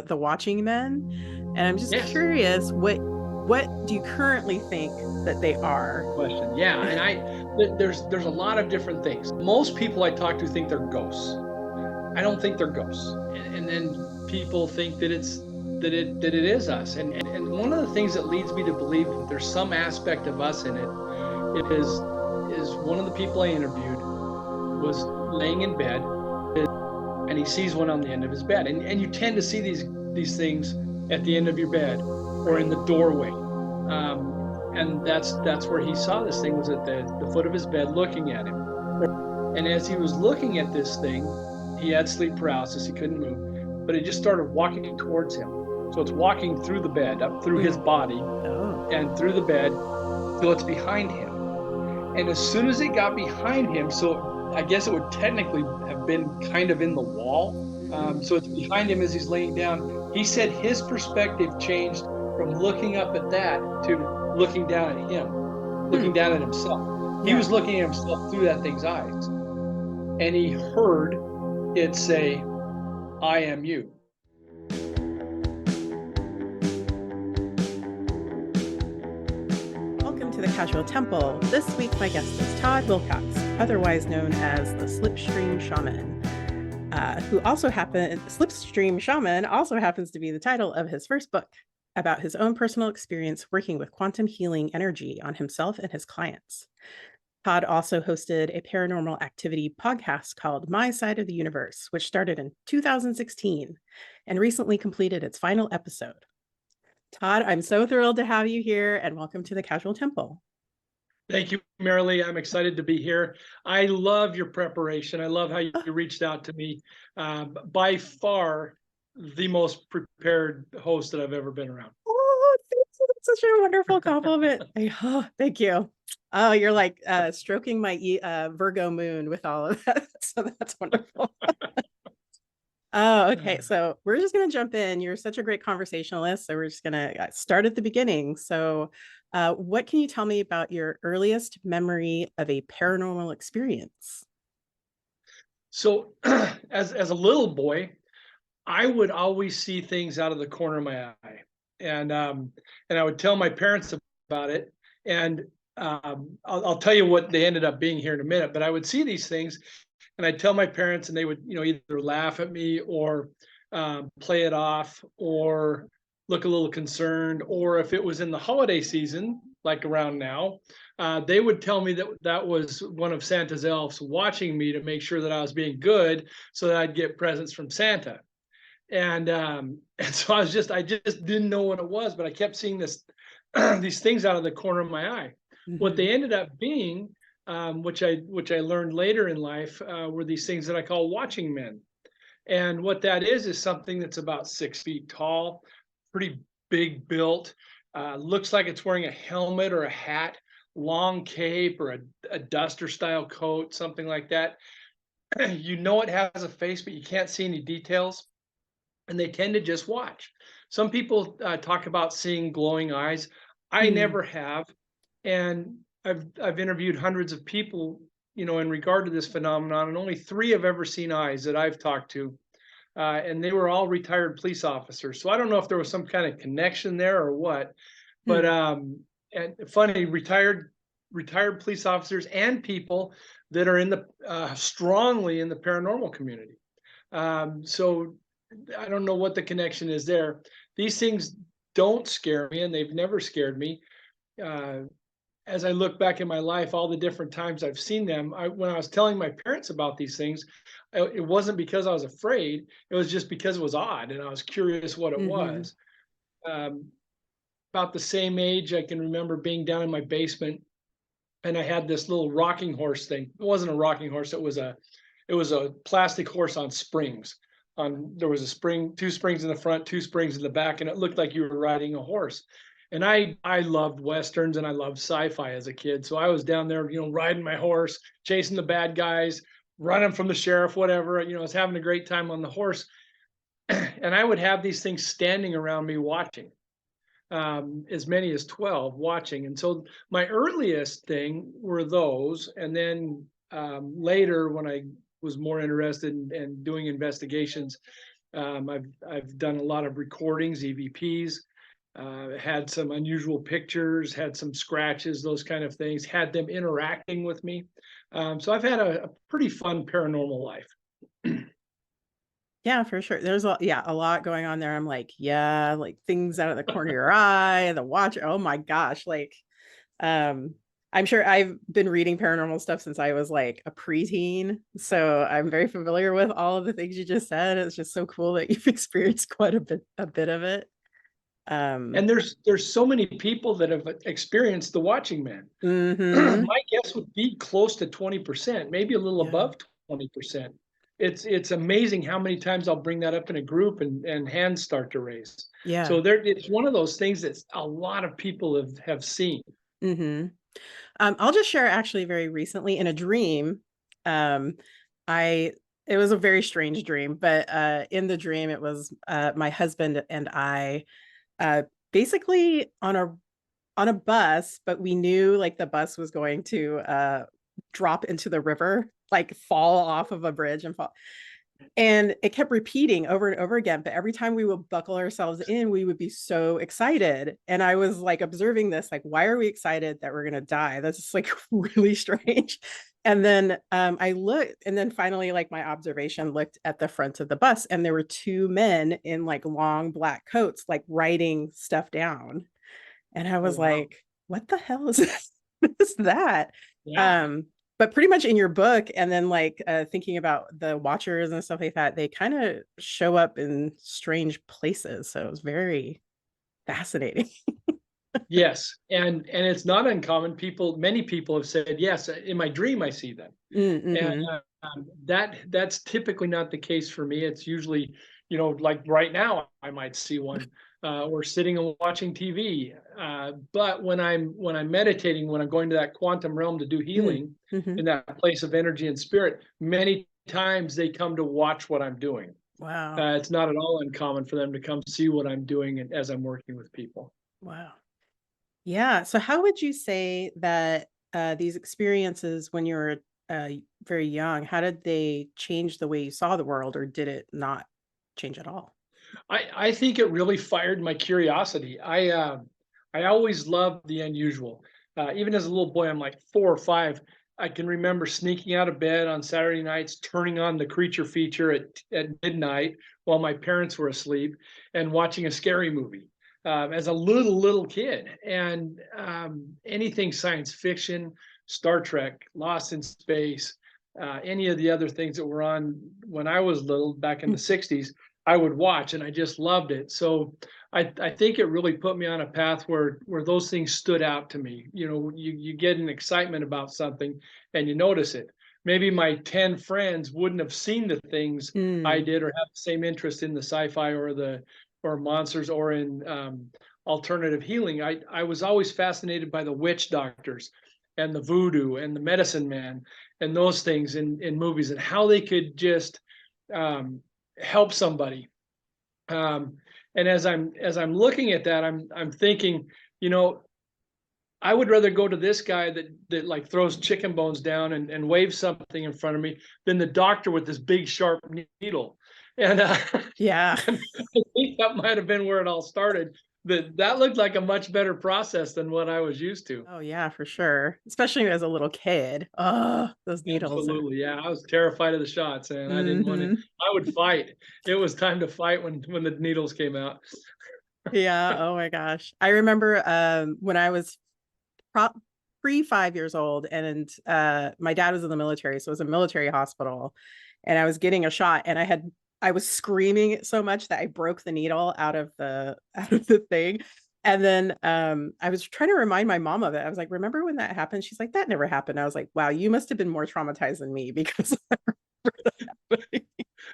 the Watching Men, and I'm just Yes. curious, what do you currently think that they are? Question. Yeah, and there's a lot of different things. Most people I talk to think they're ghosts. I don't think they're ghosts, and then people think that it is us. And one of the things that leads me to believe that there's some aspect of us in it is one of the people I interviewed was laying in bed, and he sees one on the end of his bed, and you tend to see these things at the end of your bed or in the doorway. And that's where he saw this thing, was at the foot of his bed looking at him. And as he was looking at this thing, he had sleep paralysis, he couldn't move, but it just started walking towards him. So it's walking through the bed, up through his body, and through the bed, so it's behind him. And as soon as it got behind him, so I guess it would technically have been kind of in the wall. So it's behind him as he's laying down. He said his perspective changed from looking up at that to looking down at him, looking down at himself. He was looking at himself through that thing's eyes. And he heard it say, "I am you." Welcome to the Casual Temple. This week, my guest is Todd Wilcox, otherwise known as the Slipstream Shaman, Slipstream Shaman also happens to be the title of his first book about his own personal experience working with quantum healing energy on himself and his clients. Todd also hosted a paranormal activity podcast called My Side of the Universe, which started in 2016 and recently completed its final episode. Todd, I'm so thrilled to have you here, and welcome to the Casual Temple. Thank you, Merrily. I'm excited to be here. I love your preparation. I love how you reached out to me. By far, the most prepared host that I've ever been around. Oh, that's such a wonderful compliment. Thank you. Oh, you're like stroking my Virgo moon with all of that. So that's wonderful. Oh, okay. So we're just going to jump in. You're such a great conversationalist. So we're just going to start at the beginning. So what can you tell me about your earliest memory of a paranormal experience? So as a little boy, I would always see things out of the corner of my eye. And I would tell my parents about it. And I'll tell you what they ended up being here in a minute, but I would see these things and I'd tell my parents, and they would, either laugh at me or play it off or look a little concerned. Or if it was in the holiday season, like around now, they would tell me that that was one of Santa's elves watching me to make sure that I was being good so that I'd get presents from Santa. And so I just didn't know what it was, but I kept seeing these things out of the corner of my eye. What they ended up being, which I learned later in life, were these things that I call watching men. And what that is something that's about 6 feet tall, pretty big built, looks like it's wearing a helmet or a hat, long cape or a duster style coat, something like that. You know it has a face, but you can't see any details. And they tend to just watch. Some people talk about seeing glowing eyes. I never have. And I've interviewed hundreds of people, in regard to this phenomenon, and only 3 have ever seen eyes that I've talked to. And they were all retired police officers. So I don't know if there was some kind of connection there or what. But and funny, retired police officers and people that are in the strongly in the paranormal community. So I don't know what the connection is there. These things don't scare me, and they've never scared me. As I look back in my life, all the different times I've seen them, when I was telling my parents about these things, it wasn't because I was afraid. It was just because it was odd, and I was curious what it was. About the same age, I can remember being down in my basement, and I had this little rocking horse thing. It wasn't a rocking horse. It was a plastic horse on springs. There was a spring, 2 springs in the front, 2 springs in the back, and it looked like you were riding a horse. And I loved Westerns and I loved sci-fi as a kid. So I was down there, riding my horse, chasing the bad guys, running from the sheriff, whatever. I was having a great time on the horse. And I would have these things standing around me watching, as many as 12 watching. And so my earliest thing were those. And then later, when I was more interested in doing investigations, I've done a lot of recordings, EVPs, had some unusual pictures, had some scratches, those kind of things, had them interacting with me. So I've had a pretty fun paranormal life. Yeah, for sure. There's a lot going on there. I'm like, yeah, like things out of the corner of your eye, the watch. Oh my gosh. Like, um, I'm sure I've been reading paranormal stuff since I was like a preteen. So I'm very familiar with all of the things you just said. It's just so cool that you've experienced quite a bit of it. And there's so many people that have experienced the watching man. Mhm. My guess would be close to 20%, maybe a little Yeah. above 20%. It's amazing how many times I'll bring that up in a group and hands start to raise. Yeah. So there, it's one of those things that a lot of people have seen. Mhm. I'll just share actually very recently in a dream. Um, I it was a very strange dream, but in the dream it was my husband and I uh basically on a bus, but we knew like the bus was going to drop into the river, like fall off of a bridge and fall. And it kept repeating over and over again. But every time we would buckle ourselves in, we would be so excited. And I was like observing this, like, why are we excited that we're going to die? That's just like really strange. And then I looked, and then finally, like, my observation looked at the front of the bus, and there were two men in like long black coats, like writing stuff down. And I Oh was wow. like, what the hell is this? What is that? Yeah. Um, but pretty much in your book, and then like thinking about the watchers and stuff like that, they kind of show up in strange places. So it was very fascinating. Yes. And it's not uncommon. Many people have said, yes, in my dream I see them. And Mm-hmm. that's typically not the case for me. It's usually, like right now, I might see one, or sitting and watching TV. But when I'm meditating, when I'm going to that quantum realm to do healing, Mm-hmm. in that place of energy and spirit, many times they come to watch what I'm doing. Wow. It's not at all uncommon for them to come see what I'm doing as I'm working with people. Wow. Yeah. So how would you say that these experiences when you were uh, very young, how did they change the way you saw the world, or did it not change at all? I think it really fired my curiosity. I always loved the unusual. Even as a little boy, I'm like 4 or 5. I can remember sneaking out of bed on Saturday nights, turning on the creature feature at midnight while my parents were asleep, and watching a scary movie as a little kid. And anything science fiction, Star Trek, Lost in Space, any of the other things that were on when I was little back in the '60s. I would watch, and I just loved it. So I think it really put me on a path where those things stood out to me. You get an excitement about something and you notice it. Maybe my 10 friends wouldn't have seen the things I Mm. did, or have the same interest in the sci-fi or monsters, or in alternative healing. I was always fascinated by the witch doctors and the voodoo and the medicine man and those things in movies, and how they could just um, help somebody. Um, and as I'm looking at that, I'm thinking, you know, I would rather go to this guy that like throws chicken bones down and waves something in front of me than the doctor with this big sharp needle. And Yeah. and I think that might have been where it all started. That looked like a much better process than what I was used to. Oh yeah, for sure. Especially as a little kid. Oh, those needles are. Absolutely, yeah. I was terrified of the shots, and I didn't want to. Hmm. I would fight. It was time to fight when the needles came out. Yeah. Oh my gosh. I remember when I was pro pre 5 years old, and my dad was in the military, so it was a military hospital, and I was getting a shot, and I was screaming so much that I broke the needle out of the out of the thing. And then I was trying to remind my mom of it. I was like, remember when that happened? She's like, that never happened. I was like, wow, you must have been more traumatized than me because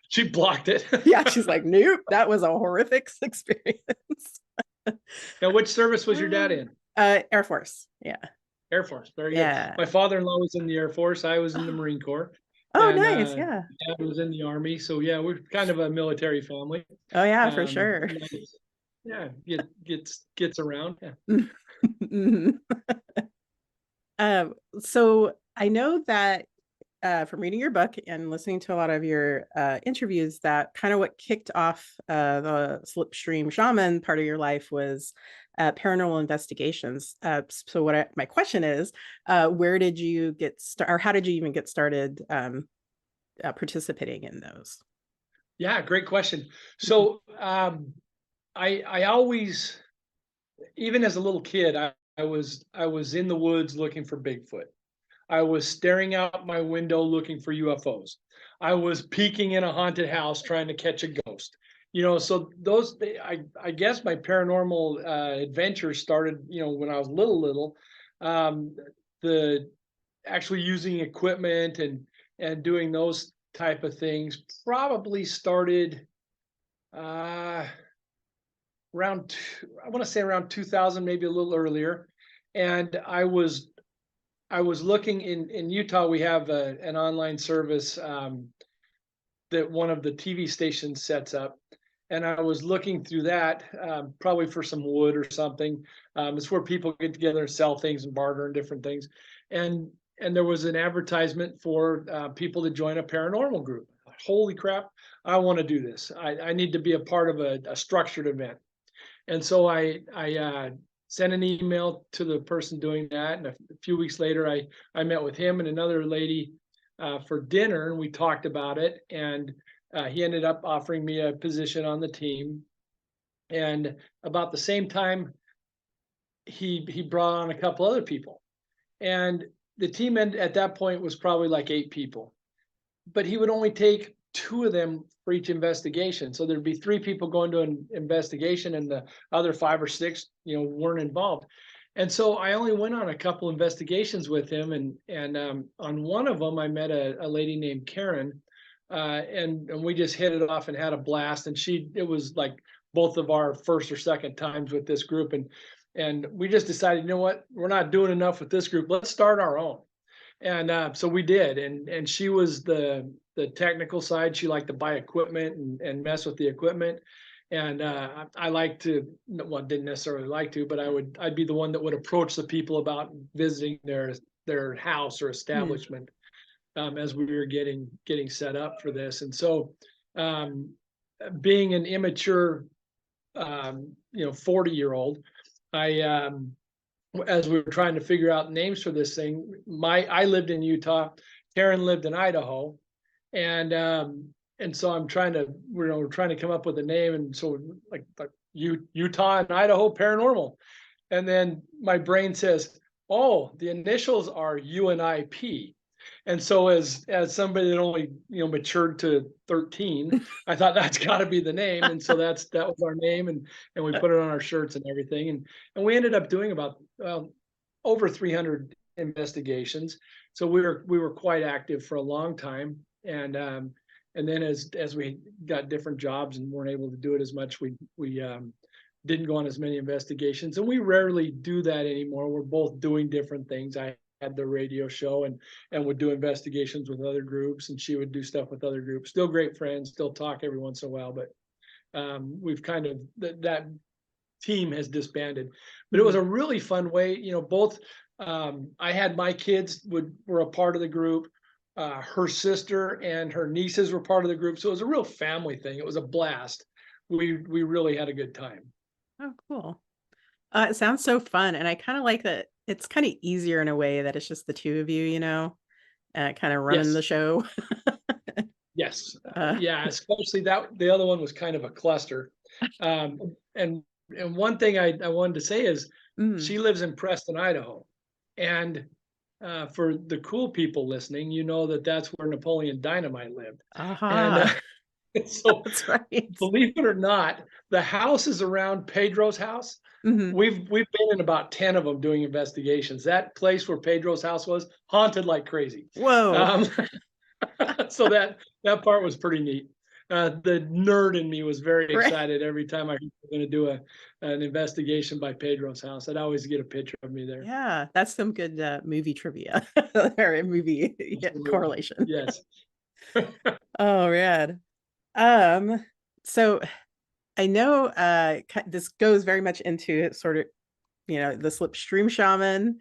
She blocked it. yeah, she's like, nope, that was a horrific experience. Now, which service was your dad in? Air Force. Yeah. Air Force. Very good. Yeah. My father-in-law was in the Air Force. I was in the Marine Corps, Oh, and nice. Yeah. dad was in the Army. So yeah, we're kind of a military family. Oh, yeah, for sure. Yeah, gets around. Yeah. Mhm. So I know that from reading your book and listening to a lot of your interviews that kind of what kicked off the Slipstream Shaman part of your life was paranormal investigations. So my question is, where did you get started, or how did you even get started participating in those? Yeah, great question. So I always, even as a little kid, I was in the woods looking for Bigfoot. I was staring out my window looking for UFOs. I was peeking in a haunted house trying to catch a ghost. So I guess my paranormal adventures started, when I was little. The actually using equipment and doing those type of things probably started around, I want to say around 2000, maybe a little earlier. And I was looking in Utah. We have an online service that one of the TV stations sets up, and I was looking through that probably for some wood or something. It's where people get together and sell things and barter and different things, and there was an advertisement for people to join a paranormal group. Holy crap! I want to do this. I need to be a part of a structured event, and so I sent an email to the person doing that, and a few weeks later, I met with him and another lady for dinner, and we talked about it. And he ended up offering me a position on the team. And about the same time, he brought on a couple other people, and the team at that point was probably like 8 people, but he would only take 2 of them for each investigation. So there'd be 3 people going to an investigation, and the other 5 or 6, weren't involved. And so I only went on a couple investigations with him, and on one of them I met a lady named Karen, and we just hit it off and had a blast. And it was like both of our first or second times with this group, and we just decided, you know what, we're not doing enough with this group. Let's start our own. And so we did, and she was the technical side. She liked to buy equipment and mess with the equipment, and I like to, well, didn't necessarily like to, but I'd be the one that would approach the people about visiting their house or establishment as we were getting set up for this. And so being an immature 40-year-old, as we were trying to figure out names for this thing, I lived in Utah, Karen lived in Idaho, and so we're trying to come up with a name, and so like Utah and Idaho Paranormal, and then my brain says, oh, the initials are UNIP. And so as somebody that only matured to 13, I thought that's got to be the name, and so that was our name, and we put it on our shirts and everything, and we ended up doing about over 300 investigations. So we were quite active for a long time, and then as we got different jobs and weren't able to do it as much, we didn't go on as many investigations, and we rarely do that anymore. We're both doing different things. I had the radio show and would do investigations with other groups, and she would do stuff with other groups. Still great friends, still talk every once in a while, but we've kind of that team has disbanded. But it was a really fun way. Both I had my kids were a part of the group. Her sister and her nieces were part of the group, so it was a real family thing. It was a blast. We really had a good time. Oh, cool. It sounds so fun, and I kind of like that it's kind of easier in a way that it's just the 2 of you, kind of running the show. Yes. Yeah, especially that the other one was kind of a cluster. And one thing I wanted to say is she lives in Preston, Idaho. And for the cool people listening, that's where Napoleon Dynamite lived. And so that's right. Believe it or not, the house is around Pedro's house. We've been in about 10 of them doing investigations. That place where Pedro's house was haunted like crazy. Whoa. So that part was pretty neat. The nerd in me was very excited every time I was going to do an investigation by Pedro's house. I'd always get a picture of me there. Yeah, that's some good movie trivia or movie correlation. Yes. Oh, rad. So I know this goes very much into sort of, the Slipstream Shaman,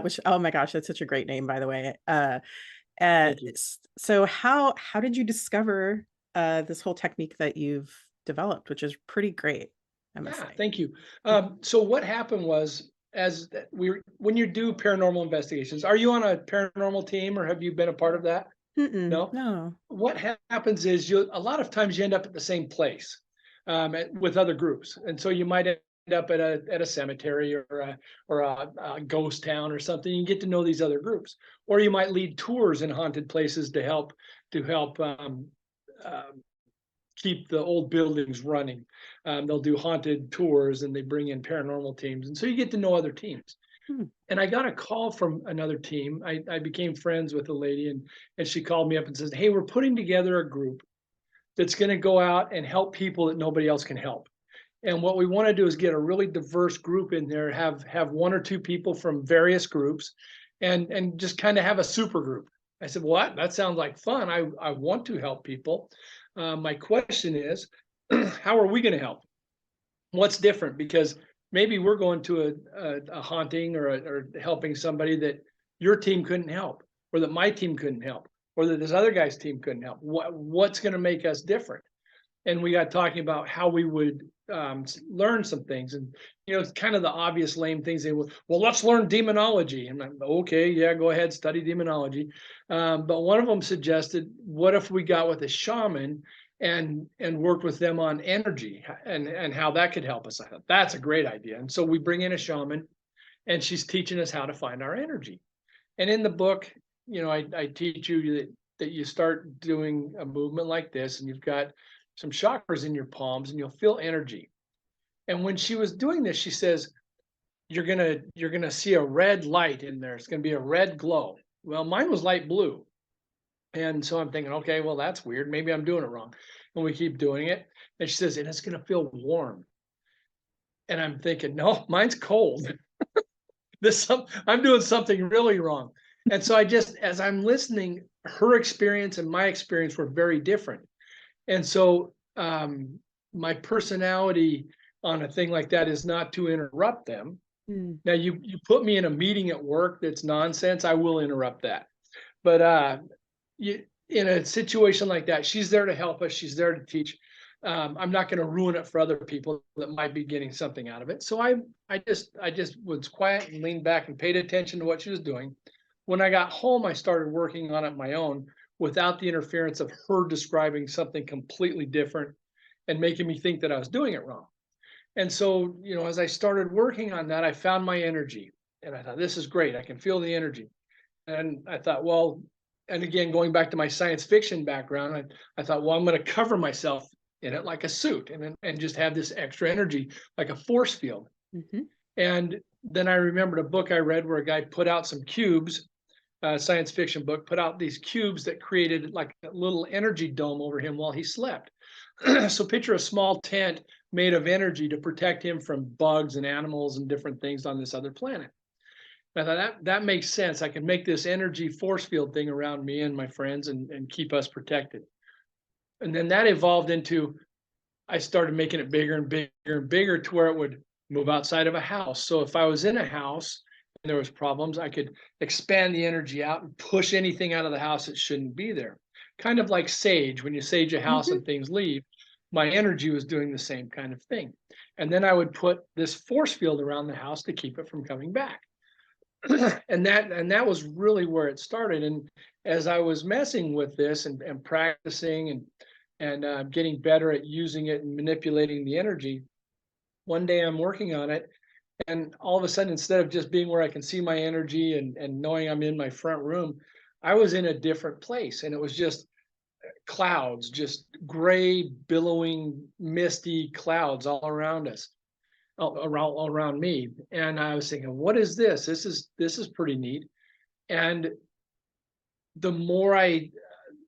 which, oh my gosh, that's such a great name, by the way. Thank you. So how did you discover this whole technique that you've developed, which is pretty great, I must Yeah, say. thank you. So what happened was, when you do paranormal investigations, are you on a paranormal team or have you been a part of that? Mm-mm, No. no. What happens is a lot of times you end up at the same place, with other groups, and so you might end up at a cemetery or a ghost town or something. You get to know these other groups, or you might lead tours in haunted places to help keep the old buildings running. They'll do haunted tours and they bring in paranormal teams, and so you get to know other teams. Hmm. And I got a call from another team. I became friends with a lady, and she called me up and says, "Hey, we're putting together a group that's going to go out and help people that nobody else can help. And what we want to do is get a really diverse group in there, have one or two people from various groups, and just kind of have a super group." I said, "Well, that sounds like fun. I want to help people. My question is, how are we going to help? What's different? Because maybe we're going to a haunting or helping somebody that your team couldn't help, or that my team couldn't help, or that this other guy's team couldn't help. What's going to make us different?" And we got talking about how we would learn some things. And it's kind of the obvious lame things. They will, well, let's learn demonology. And I'm like, okay, yeah, go ahead, study demonology. But one of them suggested, what if we got with a shaman and worked with them on energy and how that could help us? I thought that's a great idea. And so we bring in a shaman, and she's teaching us how to find our energy. And in the book, I teach you that you start doing a movement like this, and you've got some chakras in your palms, and you'll feel energy. And when she was doing this, she says, you're gonna see a red light in there. It's gonna be a red glow. Well, mine was light blue. And so I'm thinking, okay, well, that's weird. Maybe I'm doing it wrong. And we keep doing it. And she says, and it's gonna feel warm. And I'm thinking, no, mine's cold. I'm doing something really wrong. And so as I'm listening, her experience and my experience were very different. And so my personality on a thing like that is not to interrupt them. Hmm. Now you put me in a meeting at work that's nonsense, I will interrupt that. But in a situation like that, she's there to help us. She's there to teach. I'm not going to ruin it for other people that might be getting something out of it. So I just was quiet and leaned back and paid attention to what she was doing. When I got home, I started working on it my own without the interference of her describing something completely different and making me think that I was doing it wrong. And so, as I started working on that, I found my energy, and I thought, this is great. I can feel the energy. And I thought, well, and again, going back to my science fiction background, I thought, well, I'm going to cover myself in it like a suit and just have this extra energy like a force field. Mm-hmm. And then I remembered a book I read where a guy put out some cubes, a science fiction book, put out these cubes that created like a little energy dome over him while he slept. So picture a small tent made of energy to protect him from bugs and animals and different things on this other planet. I thought that makes sense. I can make this energy force field thing around me and my friends and keep us protected. And then that evolved into, I started making it bigger and bigger and bigger to where it would move outside of a house. So if I was in a house and there was problems, I could expand the energy out and push anything out of the house that shouldn't be there. Kind of like sage, when you sage a house Mm-hmm. and things leave, my energy was doing the same kind of thing. And then I would put this force field around the house to keep it from coming back. and that was really where it started. And as I was messing with this and practicing and getting better at using it and manipulating the energy, one day I'm working on it, and all of a sudden, instead of just being where I can see my energy and knowing I'm in my front room, I was in a different place, and it was just clouds, just gray, billowing, misty clouds all around us, all around me. And I was thinking, what is this? This is pretty neat. And the more I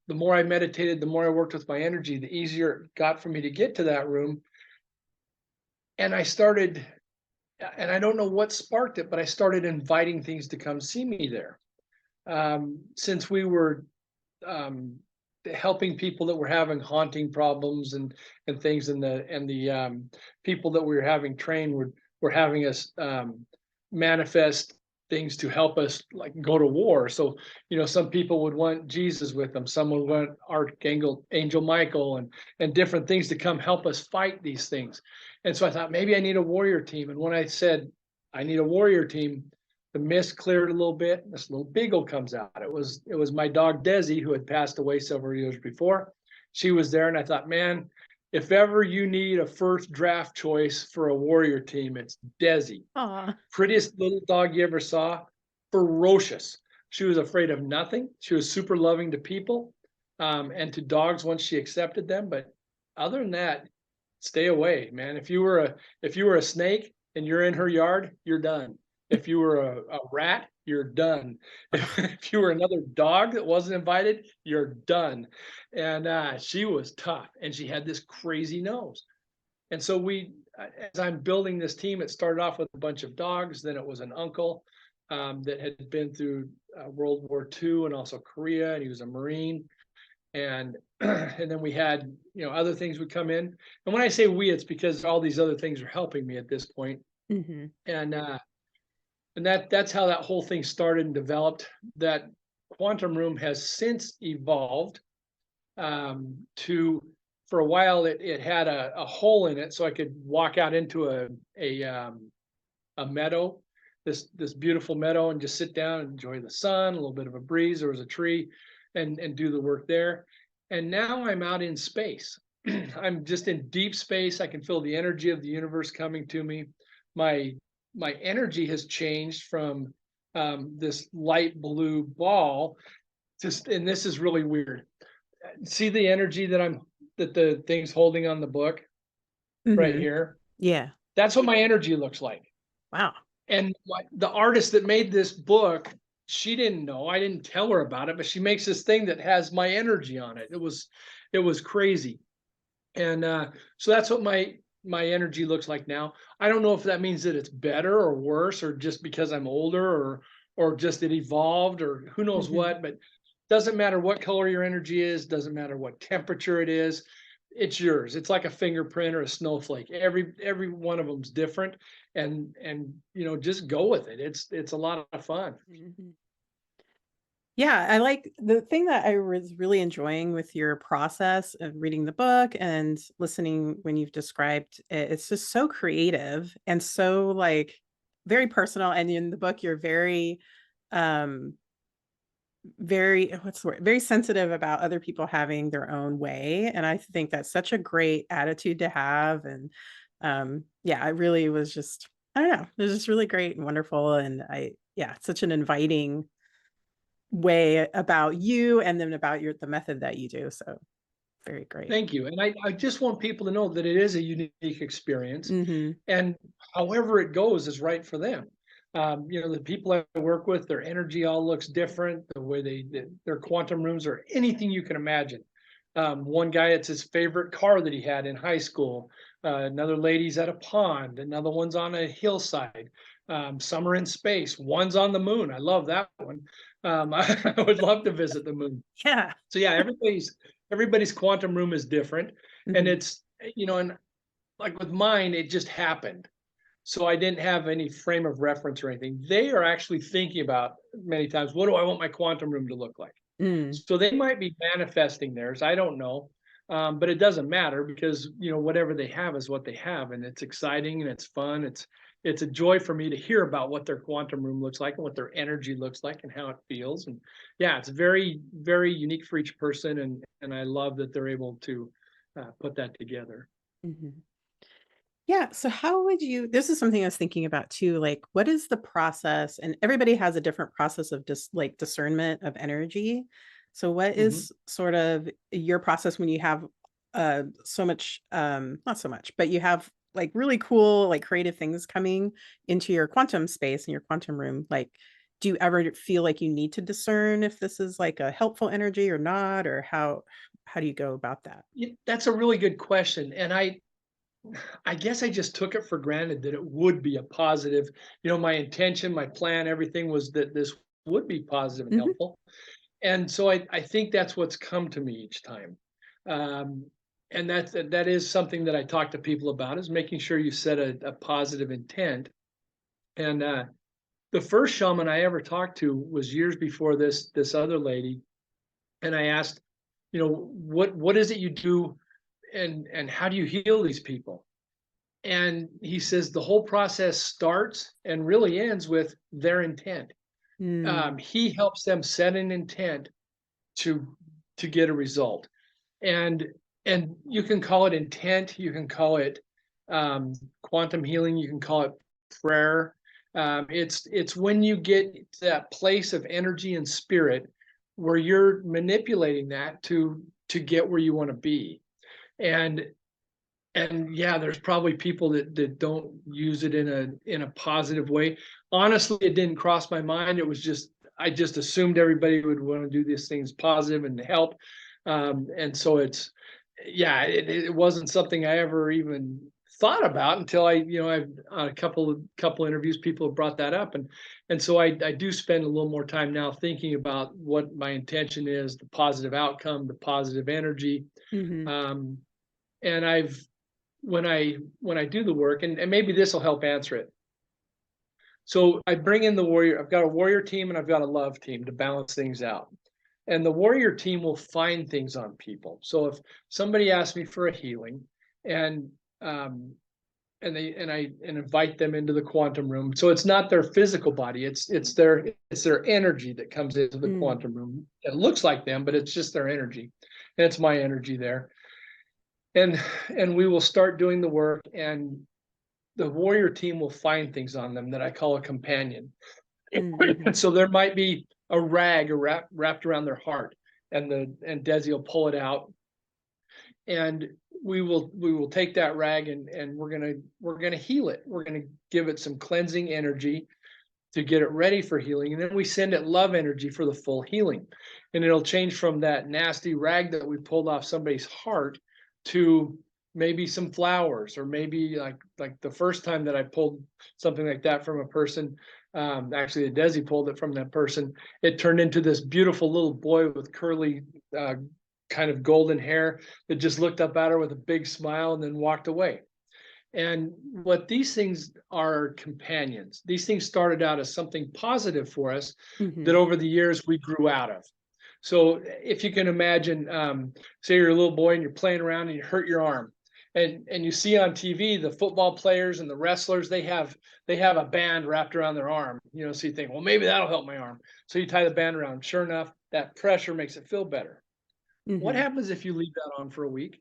the more I meditated, the more I worked with my energy, the easier it got for me to get to that room. And I started, and I don't know what sparked it, but I started inviting things to come see me there. Since we were helping people that were having haunting problems and things, and the people that we were having trained were having us manifest things to help us like go to war. So, some people would want Jesus with them. Some would want Angel Michael and different things to come help us fight these things. And so I thought maybe I need a warrior team. And when I said I need a warrior team, the mist cleared a little bit. This little beagle comes out. It was my dog Desi, who had passed away several years before. She was there, and I thought, man, if ever you need a first draft choice for a warrior team, it's Desi. Aw. Prettiest little dog you ever saw. Ferocious. She was afraid of nothing. She was super loving to people, and to dogs once she accepted them. But other than that, stay away, man. If you were a snake and you're in her yard, you're done. If you were a rat, you're done. If you were another dog that wasn't invited, you're done. And she was tough, and she had this crazy nose. And so as I'm building this team, it started off with a bunch of dogs. Then it was an uncle that had been through World War II and also Korea, and he was a Marine. And and then we had other things would come in. And when I say we, it's because all these other things are helping me at this point. Mm-hmm. And that's how that whole thing started and developed. That quantum room has since evolved to, for a while, it had a hole in it so I could walk out into a meadow, this beautiful meadow, and just sit down and enjoy the sun, a little bit of a breeze. There was a tree, and do the work there. And now I'm out in space. I'm just in deep space. I can feel the energy of the universe coming to me. My energy has changed from this light blue ball and this is really weird. See the energy that the thing's holding on the book right here? Yeah. That's what my energy looks like. Wow. And the artist that made this book, she didn't know. I didn't tell her about it, but she makes this thing that has my energy on it. It was crazy. And so that's what my energy looks like now. I don't know if that means that it's better or worse, or just because I'm older, or just it evolved, or who knows what, but doesn't matter what color your energy is, doesn't matter what temperature it is, it's yours. It's like a fingerprint or a snowflake. Every one of them's different, and just go with it. It's a lot of fun. Mm-hmm. Yeah, I like the thing that I was really enjoying with your process of reading the book and listening when you've described it. It's just so creative and so like very personal. And in the book, you're very, what's the word? Very sensitive about other people having their own way. And I think that's such a great attitude to have. And yeah, I really was just, I don't know, it was just really great and wonderful. And such an inviting way about you and then about the method that you do. So very great. Thank you. And I just want people to know that it is a unique experience, Mm-hmm. and however it goes is right for them. The people I work with, their energy all looks different, the way their quantum rooms are anything you can imagine. One guy, it's his favorite car that he had in high school. Another lady's at a pond. Another one's on a hillside. Some are in space. One's on the moon. I love that one. I would love to visit the moon. Yeah. So yeah, everybody's quantum room is different. Mm-hmm. And it's, and like with mine, it just happened. So I didn't have any frame of reference or anything. They are actually thinking about many times, what do I want my quantum room to look like? So they might be manifesting theirs. I don't know. But it doesn't matter, because, whatever they have is what they have. And it's exciting and it's fun. It's a joy for me to hear about what their quantum room looks like and what their energy looks like and how it feels. And yeah, it's very, very unique for each person. And I love that they're able to put that together. Mm-hmm. Yeah. So how would this is something I was thinking about too, like what is the process? And everybody has a different process of discernment of energy. So what is sort of your process when you have so much, not so much, but you have like really cool, like creative things coming into your quantum space and your quantum room? Like, do you ever feel like you need to discern if this is like a helpful energy or not, or how do you go about that? That's a really good question. And I guess I just took it for granted that it would be a positive, my intention, my plan, everything was that this would be positive and helpful. And so I think that's what's come to me each time. And that is something that I talk to people about, is making sure you set a positive intent. And the first shaman I ever talked to was years before this other lady, and I asked, you know, what is it you do, and how do you heal these people? And he says the whole process starts and really ends with their intent. He helps them set an intent to get a result, and you can call it intent, you can call it quantum healing, you can call it prayer. It's when you get to that place of energy and spirit where you're manipulating that to get where you want to be. And yeah, there's probably people that don't use it in a positive way. Honestly, it didn't cross my mind. It was just, I just assumed everybody would want to do these things positive and help. And so it's, yeah, it wasn't something I ever even thought about until I've on a couple interviews, people have brought that up. And so I do spend a little more time now thinking about what my intention is, the positive outcome, the positive energy. And when I do the work, and maybe this will help answer it. So I bring in the warrior. I've got a warrior team and I've got a love team to balance things out. And the warrior team will find things on people. So if somebody asks me for a healing, and I invite them into the quantum room. So it's not their physical body, it's their energy that comes into the quantum room. It looks like them, but it's just their energy. And it's my energy there. And we will start doing the work, and the warrior team will find things on them that I call a companion. And so there might be a rag wrapped around their heart, and Desi will pull it out, and we will take that rag and we're gonna heal it. We're gonna give it some cleansing energy to get it ready for healing, and then we send it love energy for the full healing. And it'll change from that nasty rag that we pulled off somebody's heart to maybe some flowers, or maybe like the first time that I pulled something like that from a person, actually Desi pulled it from that person, it turned into this beautiful little boy with curly kind of golden hair that just looked up at her with a big smile and then walked away. And what these things are, companions. These things started out as something positive for us that over the years we grew out of. So if you can imagine, say you're a little boy and you're playing around and you hurt your arm, and you see on TV the football players and the wrestlers, they have a band wrapped around their arm, so you think, well, maybe that'll help my arm. So you tie the band around. Sure enough, that pressure makes it feel better. What happens if you leave that on for a week?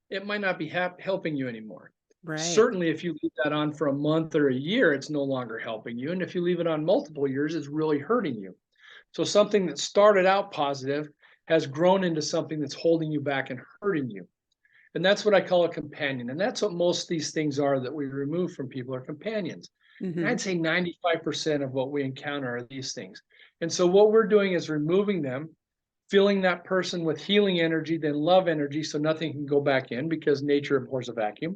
It might not be helping you anymore. Right. Certainly, if you leave that on for a month or a year, it's no longer helping you. And if you leave it on multiple years, it's really hurting you. So something that started out positive has grown into something that's holding you back and hurting you. And that's what I call a companion. And that's what most of these things are that we remove from people, are companions. And I'd say 95% of what we encounter are these things. And so what we're doing is removing them, filling that person with healing energy, then love energy, so nothing can go back in, because nature abhors a vacuum.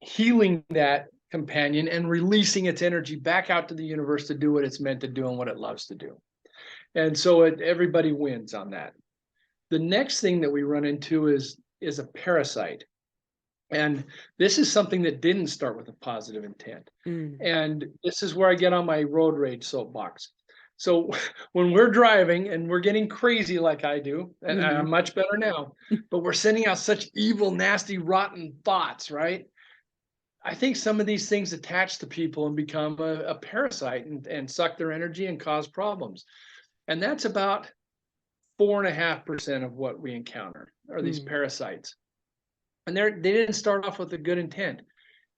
Healing that companion and releasing its energy back out to the universe to do what it's meant to do and what it loves to do. And so everybody wins on that. The next thing that we run into is a parasite. And this is something that didn't start with a positive intent. And this is where I get on my road rage soapbox. So when we're driving and we're getting crazy like I do, and I'm much better now, but we're sending out such evil, nasty, rotten thoughts, right? I think some of these things attach to people and become a parasite and suck their energy and cause problems. And that's about 4.5% of what we encounter are these parasites. And they didn't start off with a good intent.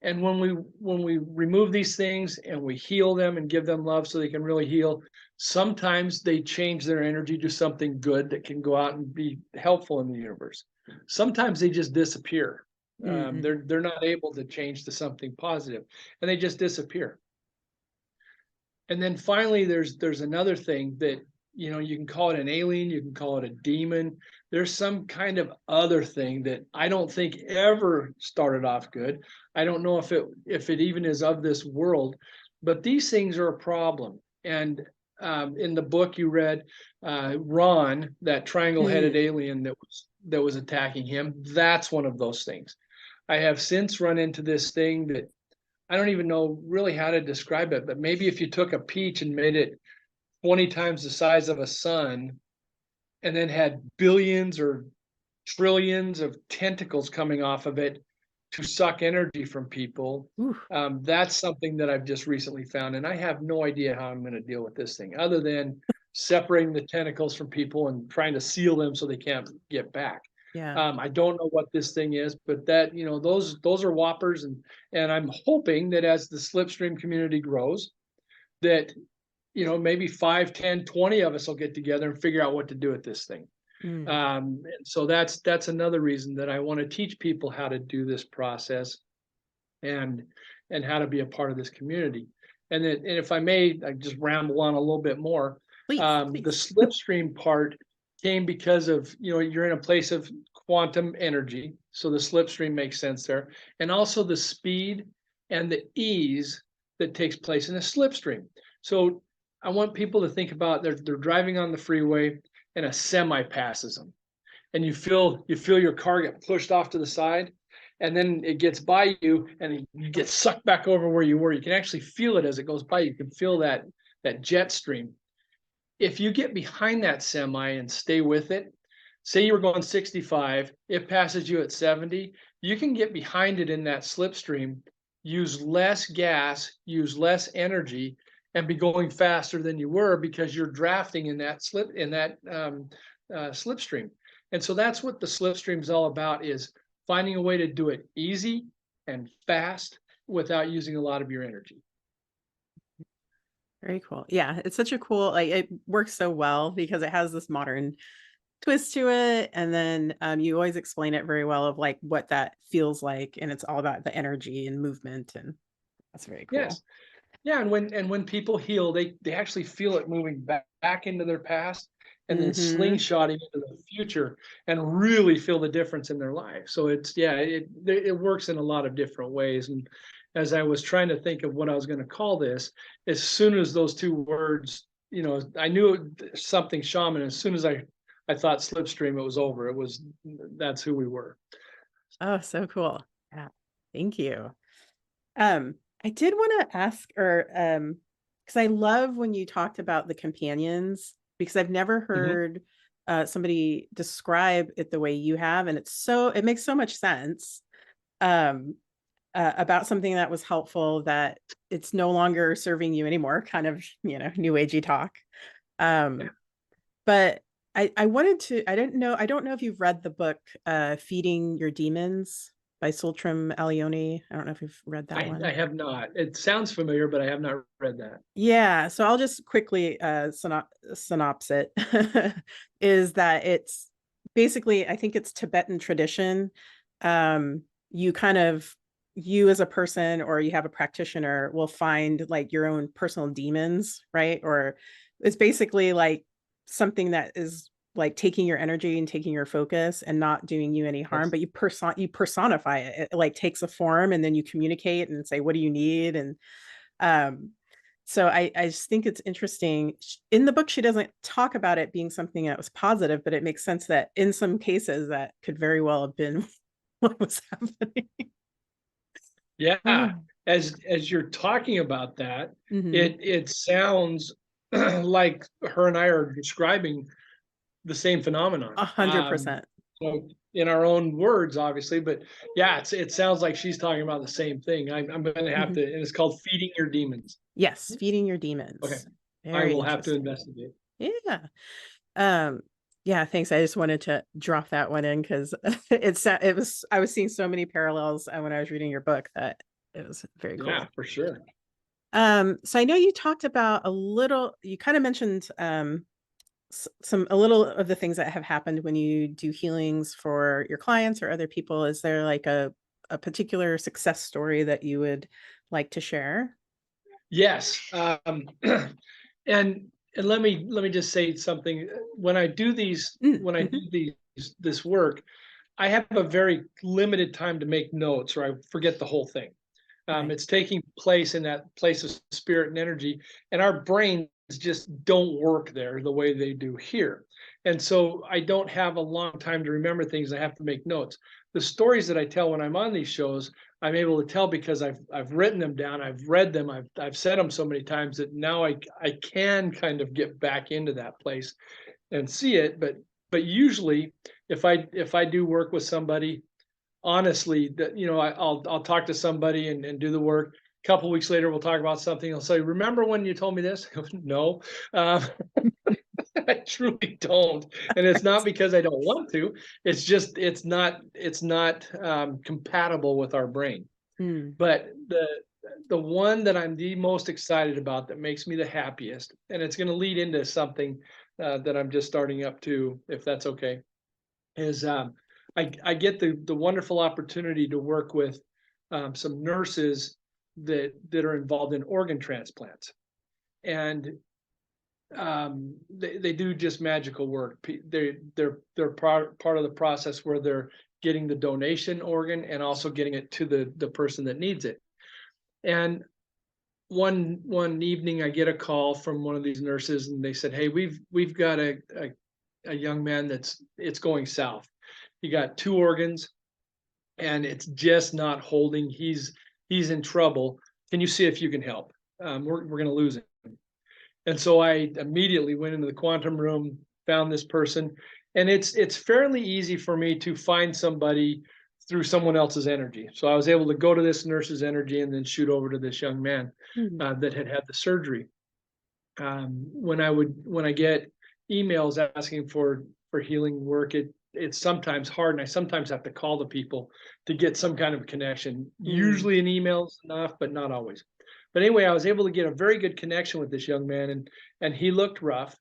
And when we remove these things and we heal them and give them love so they can really heal, sometimes they change their energy to something good that can go out and be helpful in the universe. Sometimes they just disappear. They're not able to change to something positive, and they just disappear. And then finally, there's another thing that, you can call it an alien, you can call it a demon. There's some kind of other thing that I don't think ever started off good. I don't know if it even is of this world, but these things are a problem. And in the book you read, Ron, that triangle-headed alien that was attacking him, that's one of those things. I have since run into this thing that I don't even know really how to describe it, but maybe if you took a peach and made it 20 times the size of a sun, and then had billions or trillions of tentacles coming off of it to suck energy from people. Ooh. That's something that I've just recently found, and I have no idea how I'm going to deal with this thing, other than separating the tentacles from people and trying to seal them so they can't get back. Yeah. I don't know what this thing is, but that, you know, those are whoppers, and I'm hoping that as the Slipstream community grows, that, you know, maybe 5, 10, 20 of us will get together and figure out what to do with this thing. Mm. And so that's another reason that I want to teach people how to do this process, and how to be a part of this community. And then, and if I may, I just ramble on a little bit more. Please, The please. slipstream part came because of, you know, you're in a place of quantum energy, so the slipstream makes sense there, and also the speed and the ease that takes place in a slipstream. So I want people to think about, they're driving on the freeway and a semi passes them, and you feel your car get pushed off to the side, and then it gets by you and you get sucked back over where you were. You can actually feel it as it goes by. You can feel that jet stream. If you get behind that semi and stay with it, say you were going 65, it passes you at 70, you can get behind it in that slipstream, use less gas, use less energy, and be going faster than you were because you're drafting in that slipstream. And so that's what the slipstream is all about, is finding a way to do it easy and fast without using a lot of your energy. Very cool. Yeah, it's such a cool, like, it works so well because it has this modern twist to it, and then you always explain it very well of like what that feels like, and it's all about the energy and movement, and that's very cool. Yes. Yeah, and when people heal, they actually feel it moving back into their past, and then slingshotting into the future, and really feel the difference in their life. So it's, yeah, it works in a lot of different ways. And as I was trying to think of what I was going to call this, as soon as those two words, you know, I knew something shaman. As soon as I thought slipstream, it was over. That's who we were. Oh, so cool. Yeah, thank you. I did want to ask, or because I love when you talked about the companions, because I've never heard somebody describe it the way you have, and it makes so much sense. About something that was helpful, that it's no longer serving you anymore, kind of, you know, new agey talk. But I wanted to, I don't know if you've read the book Feeding Your Demons by Tsultrim Allione. I don't know if you've read that one. I have not. It sounds familiar, but I have not read that. Yeah, so I'll just quickly synopsis it. Is that it's basically, I think it's Tibetan tradition. You kind of, you as a person, or you have a practitioner, will find like your own personal demons, right? Or it's basically like something that is like taking your energy and taking your focus and not doing you any harm, but you personify it. It like takes a form, and then you communicate and say, what do you need? And so I just think it's interesting. In the book, she doesn't talk about it being something that was positive, but it makes sense that in some cases that could very well have been what was happening. Yeah, as you're talking about that, it sounds like her and I are describing the same phenomenon. 100%. So in our own words, obviously, but yeah, it sounds like she's talking about the same thing. I'm going to have to, and it's called Feeding Your Demons. Yes, Feeding Your Demons. Okay, Very I will have to investigate. Yeah. Yeah, thanks. I just wanted to drop that one in because I was seeing so many parallels when I was reading your book that it was very cool. Yeah, for sure. So I know you talked about you kind of mentioned a little of the things that have happened when you do healings for your clients or other people. Is there like a particular success story that you would like to share? Yes. And let me just say something. When I do this work, I have a very limited time to make notes, or I forget the whole thing. It's taking place in that place of spirit and energy, and our brains just don't work there the way they do here. And so I don't have a long time to remember things. I have to make notes. The stories that I tell when I'm on these shows I'm able to tell because I've written them down, I've read them, I've said them so many times that now I can kind of get back into that place and see it. But usually if I do work with somebody, honestly, that I'll talk to somebody and do the work. A couple weeks later, we'll talk about something. I'll say, "Remember when you told me this?" No, um, I truly don't, and it's not because I don't want to. It's just it's not compatible with our brain. Hmm. But the one that I'm the most excited about, that makes me the happiest, and it's going to lead into something that I'm just starting up to, if that's okay, is I get the wonderful opportunity to work with some nurses that are involved in organ transplants, and they do just magical work. They're part of the process where they're getting the donation organ and also getting it to the person that needs it. And one evening I get a call from one of these nurses, and they said, "Hey, we've got a young man it's going south. He got 2 organs and it's just not holding. He's in trouble. Can you see if you can help? We're going to lose him." And so I immediately went into the quantum room, found this person, and it's fairly easy for me to find somebody through someone else's energy. So I was able to go to this nurse's energy and then shoot over to this young man that had the surgery. When I get emails asking for healing work, it's sometimes hard, and I sometimes have to call the people to get some kind of connection. Usually an email is enough, but not always. But anyway, I was able to get a very good connection with this young man, and he looked rough.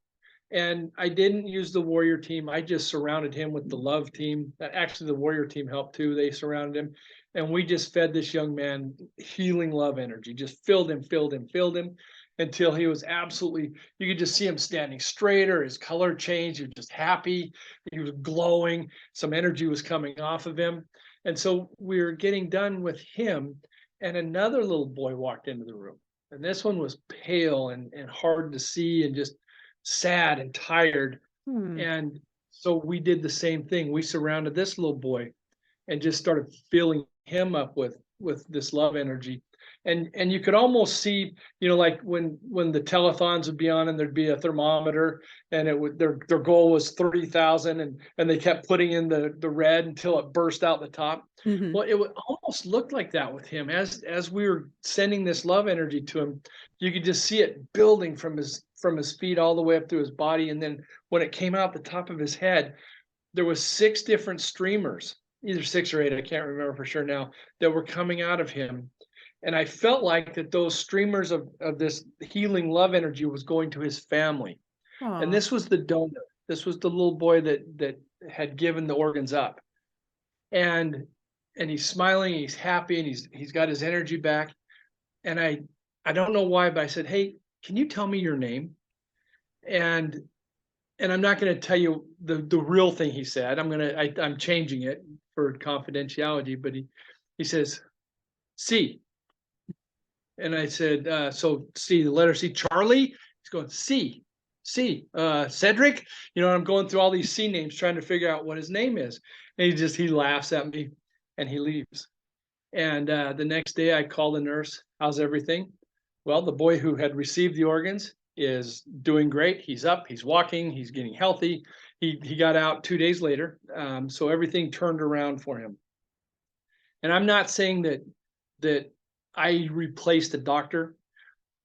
And I didn't use the warrior team. I just surrounded him with the love team. Actually, the warrior team helped too. They surrounded him, and we just fed this young man healing love energy, just filled him until he was absolutely, you could just see him standing straighter. His color changed. He was just happy. He was glowing. Some energy was coming off of him. And so we were getting done with him, and another little boy walked into the room. And this one was pale and hard to see and just sad and tired. And so we did the same thing. We surrounded this little boy and just started filling him up with this love energy. And you could almost see, like when the telethons would be on and there'd be a thermometer, and it would their goal was 30,000, and they kept putting in the red until it burst out the top. Well, it would almost look like that with him. As we were sending this love energy to him, you could just see it building from his feet all the way up through his body. And then when it came out the top of his head, there was 6 different streamers, either 6 or 8, I can't remember for sure now, that were coming out of him. And I felt like that those streamers of this healing love energy was going to his family. Aww. And this was the donor. This was the little boy that had given the organs up. And he's smiling, he's happy, and he's got his energy back. And I don't know why, but I said, "Hey, can you tell me your name?" And I'm not going to tell you the real thing he said. I'm changing it for confidentiality, but he says, "C." And I said, "So C, the letter C, Charlie?" He's going, "C, Cedric." I'm going through all these C names trying to figure out what his name is. And he laughs at me and he leaves. And the next day I call the nurse. "How's everything?" "Well, the boy who had received the organs is doing great. He's up, he's walking, he's getting healthy. He got out 2 days later. So everything turned around for him." And I'm not saying that I replaced the doctor.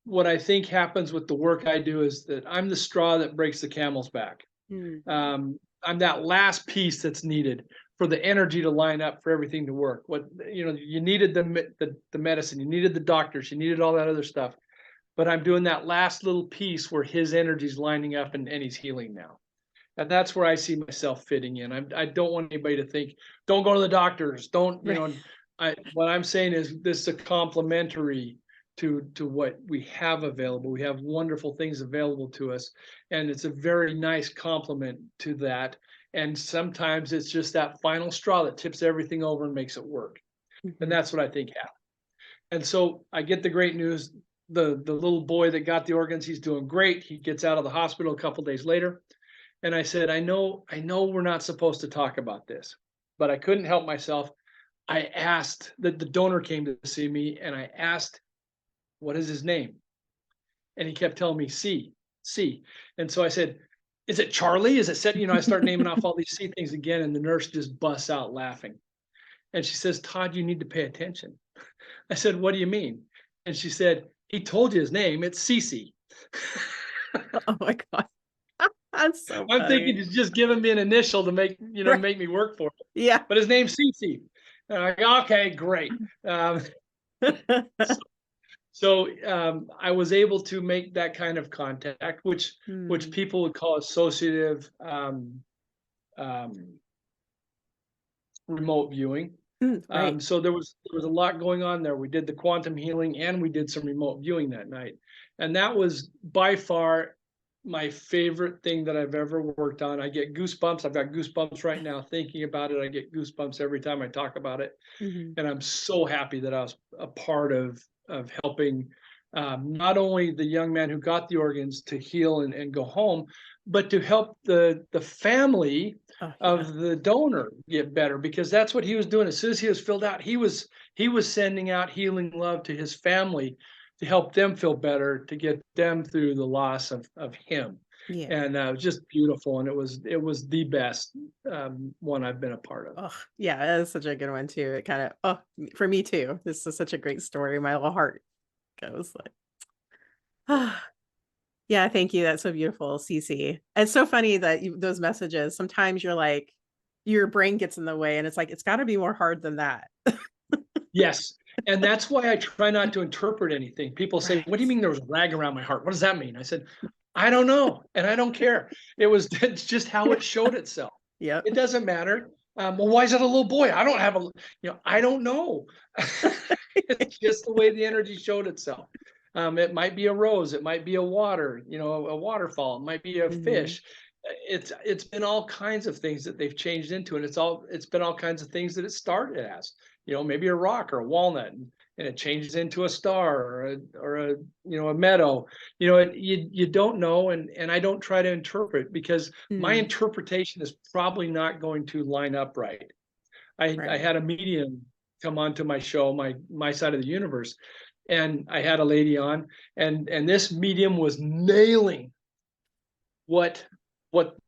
What I think happens with the work I do is that I'm the straw that breaks the camel's back. I'm that last piece that's needed for the energy to line up, for everything to work. You needed the medicine, you needed the doctors, you needed all that other stuff. But I'm doing that last little piece where his energy's lining up and he's healing now. And that's where I see myself fitting in. I don't want anybody to think, "Don't go to the doctors. Don't." What I'm saying is this is a complementary to what we have available. We have wonderful things available to us, and it's a very nice complement to that. And sometimes it's just that final straw that tips everything over and makes it work. And that's what I think happened. And so I get the great news. The little boy that got the organs, he's doing great. He gets out of the hospital a couple days later. And I said, I know we're not supposed to talk about this, but I couldn't help myself. I asked that the donor came to see me, and I asked, what is his name? And he kept telling me C. And so I said, is it Charlie? Is it said, I start naming off all these C things again, and the nurse just busts out laughing. And she says, Todd, you need to pay attention. I said, what do you mean? And she said, he told you his name, it's Cece. Oh my God. That's so I'm funny. thinking he's just giving me an initial to make, Right. make me work for it. Yeah. But his name's Cece. And I'm like, okay, great. So I was able to make that kind of contact, which people would call associative remote viewing. Right. So there was a lot going on there. We did the quantum healing, and we did some remote viewing that night, and that was by far my favorite thing that I've ever worked on. I get goosebumps. I've got goosebumps right now thinking about it. I get goosebumps every time I talk about it, and I'm so happy that I was a part of helping not only the young man who got the organs to heal and go home, but to help the family of the donor get better, because that's what he was doing. As soon as he was filled out, he was sending out healing love to his family to help them feel better, to get them through the loss of him. Yeah. And it was just beautiful, and it was the best one I've been a part of. Oh, yeah, that is such a good one too. It kind of, for me too. This is such a great story. My little heart goes like, yeah, thank you. That's so beautiful, Cece. It's so funny that those messages, sometimes you're like, your brain gets in the way, and it's like, it's got to be more hard than that. Yes. And that's why I try not to interpret anything. People say, Right. what do you mean there was a rag around my heart? What does that mean? I said, I don't know. And I don't care. It's just how it showed itself. Yep. It doesn't matter. Well, why is it a little boy? I don't have I don't know. It's just the way the energy showed itself. It might be a rose. It might be a water, a waterfall. It might be a fish. It's been all kinds of things that they've changed into, and it's been all kinds of things that it started as, maybe a rock or a walnut, and it changes into a star or a meadow. You don't know, and I don't try to interpret, because my interpretation is probably not going to line up right. I had a medium come onto my show, my side of the universe, and I had a lady on, and this medium was nailing what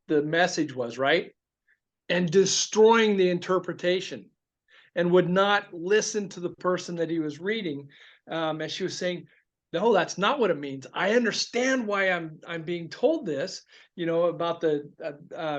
the message was, right? And destroying the interpretation, and would not listen to the person that he was reading. As she was saying, no, that's not what it means. I understand why I'm being told this, about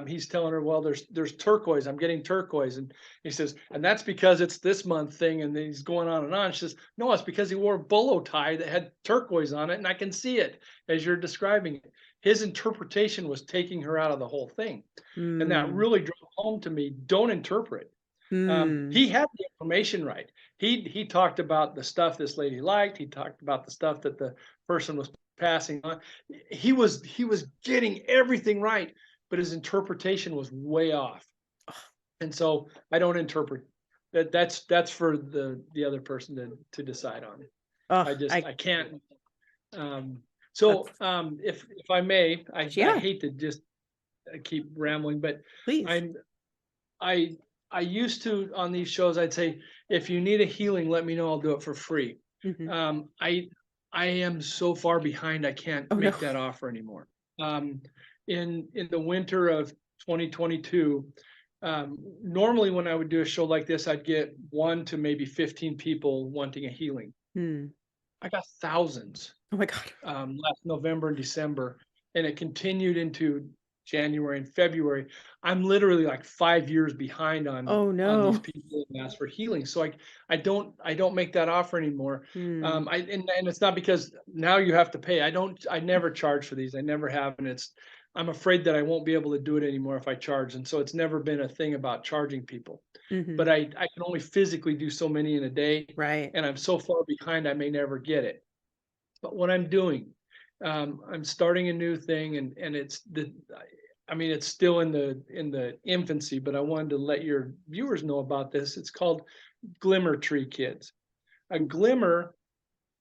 he's telling her, well, there's turquoise. I'm getting turquoise. And he says, and that's because it's this month thing. And then he's going on and on. She says, no, it's because he wore a bolo tie that had turquoise on it. And I can see it as you're describing it. His interpretation was taking her out of the whole thing. And that really drove home to me, don't interpret. He had the information right. He talked about the stuff this lady liked. He talked about the stuff that the person was passing on. He was getting everything right, but his interpretation was way off. And so I don't interpret. That's for the other person to decide on. I can't. If I may, I hate to just keep rambling, but please. I used to, on these shows, I'd say, if you need a healing, let me know. I'll do it for free. I am so far behind, I can't make that offer anymore. In the winter of 2022, normally when I would do a show like this, I'd get 1 to maybe 15 people wanting a healing. I got thousands. Oh my God. Last November and December, and it continued into January and February. I'm literally like 5 years behind on these people that ask for healing. So I don't make that offer anymore. And it's not because now you have to pay. I never charge for these. I never have, and I'm afraid that I won't be able to do it anymore if I charge. And so it's never been a thing about charging people. But I can only physically do so many in a day. Right. And I'm so far behind, I may never get it. But what I'm doing, I'm starting a new thing, and it's still in the infancy, but I wanted to let your viewers know about this. It's called Glimmer Tree Kids. A glimmer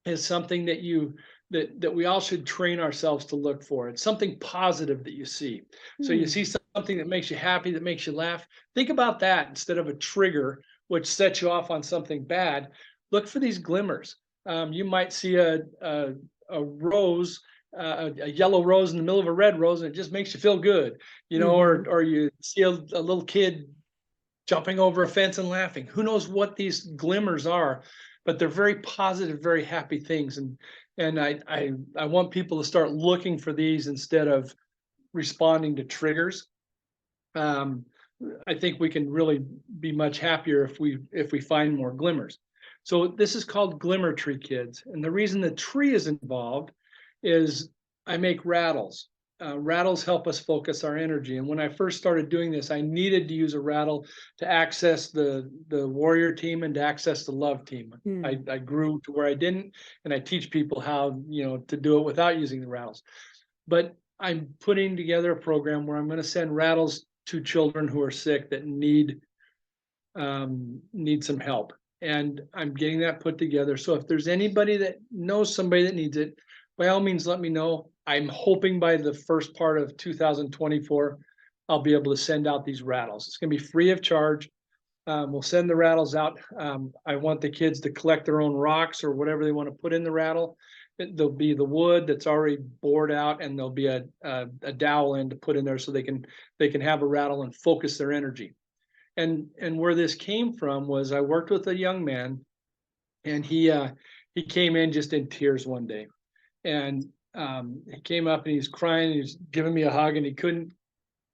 is something that we all should train ourselves to look for. It's something positive that you see. So you see something that makes you happy, that makes you laugh. Think about that instead of a trigger which sets you off on something bad, look for these glimmers. You might see a rose, a yellow rose in the middle of a red rose, and it just makes you feel good, you know, or you see a little kid jumping over a fence and laughing. Who knows what these glimmers are, but they're very positive, very happy things. And I want people to start looking for these instead of responding to triggers. I think we can really be much happier if we find more glimmers. So this is called Glimmer Tree Kids, and the reason the tree is involved is I make rattles. Rattles help us focus our energy. And when I first started doing this, I needed to use a rattle to access the warrior team and to access the love team. I grew to where I didn't, and I teach people how, you know, to do it without using the rattles. But I'm putting together a program where I'm going to send rattles to children who are sick that need some help. And I'm getting that put together. So if there's anybody that knows somebody that needs it, by all means, let me know. I'm hoping by the first part of 2024, I'll be able to send out these rattles. It's going to be free of charge. We'll send the rattles out. I want the kids to collect their own rocks or whatever they want to put in the rattle. There'll be the wood that's already bored out, and there'll be a dowel in to put in there so they can have a rattle and focus their energy. And where this came from was I worked with a young man, and he came in just in tears one day, and he came up and he's crying, and he's giving me a hug, and he couldn't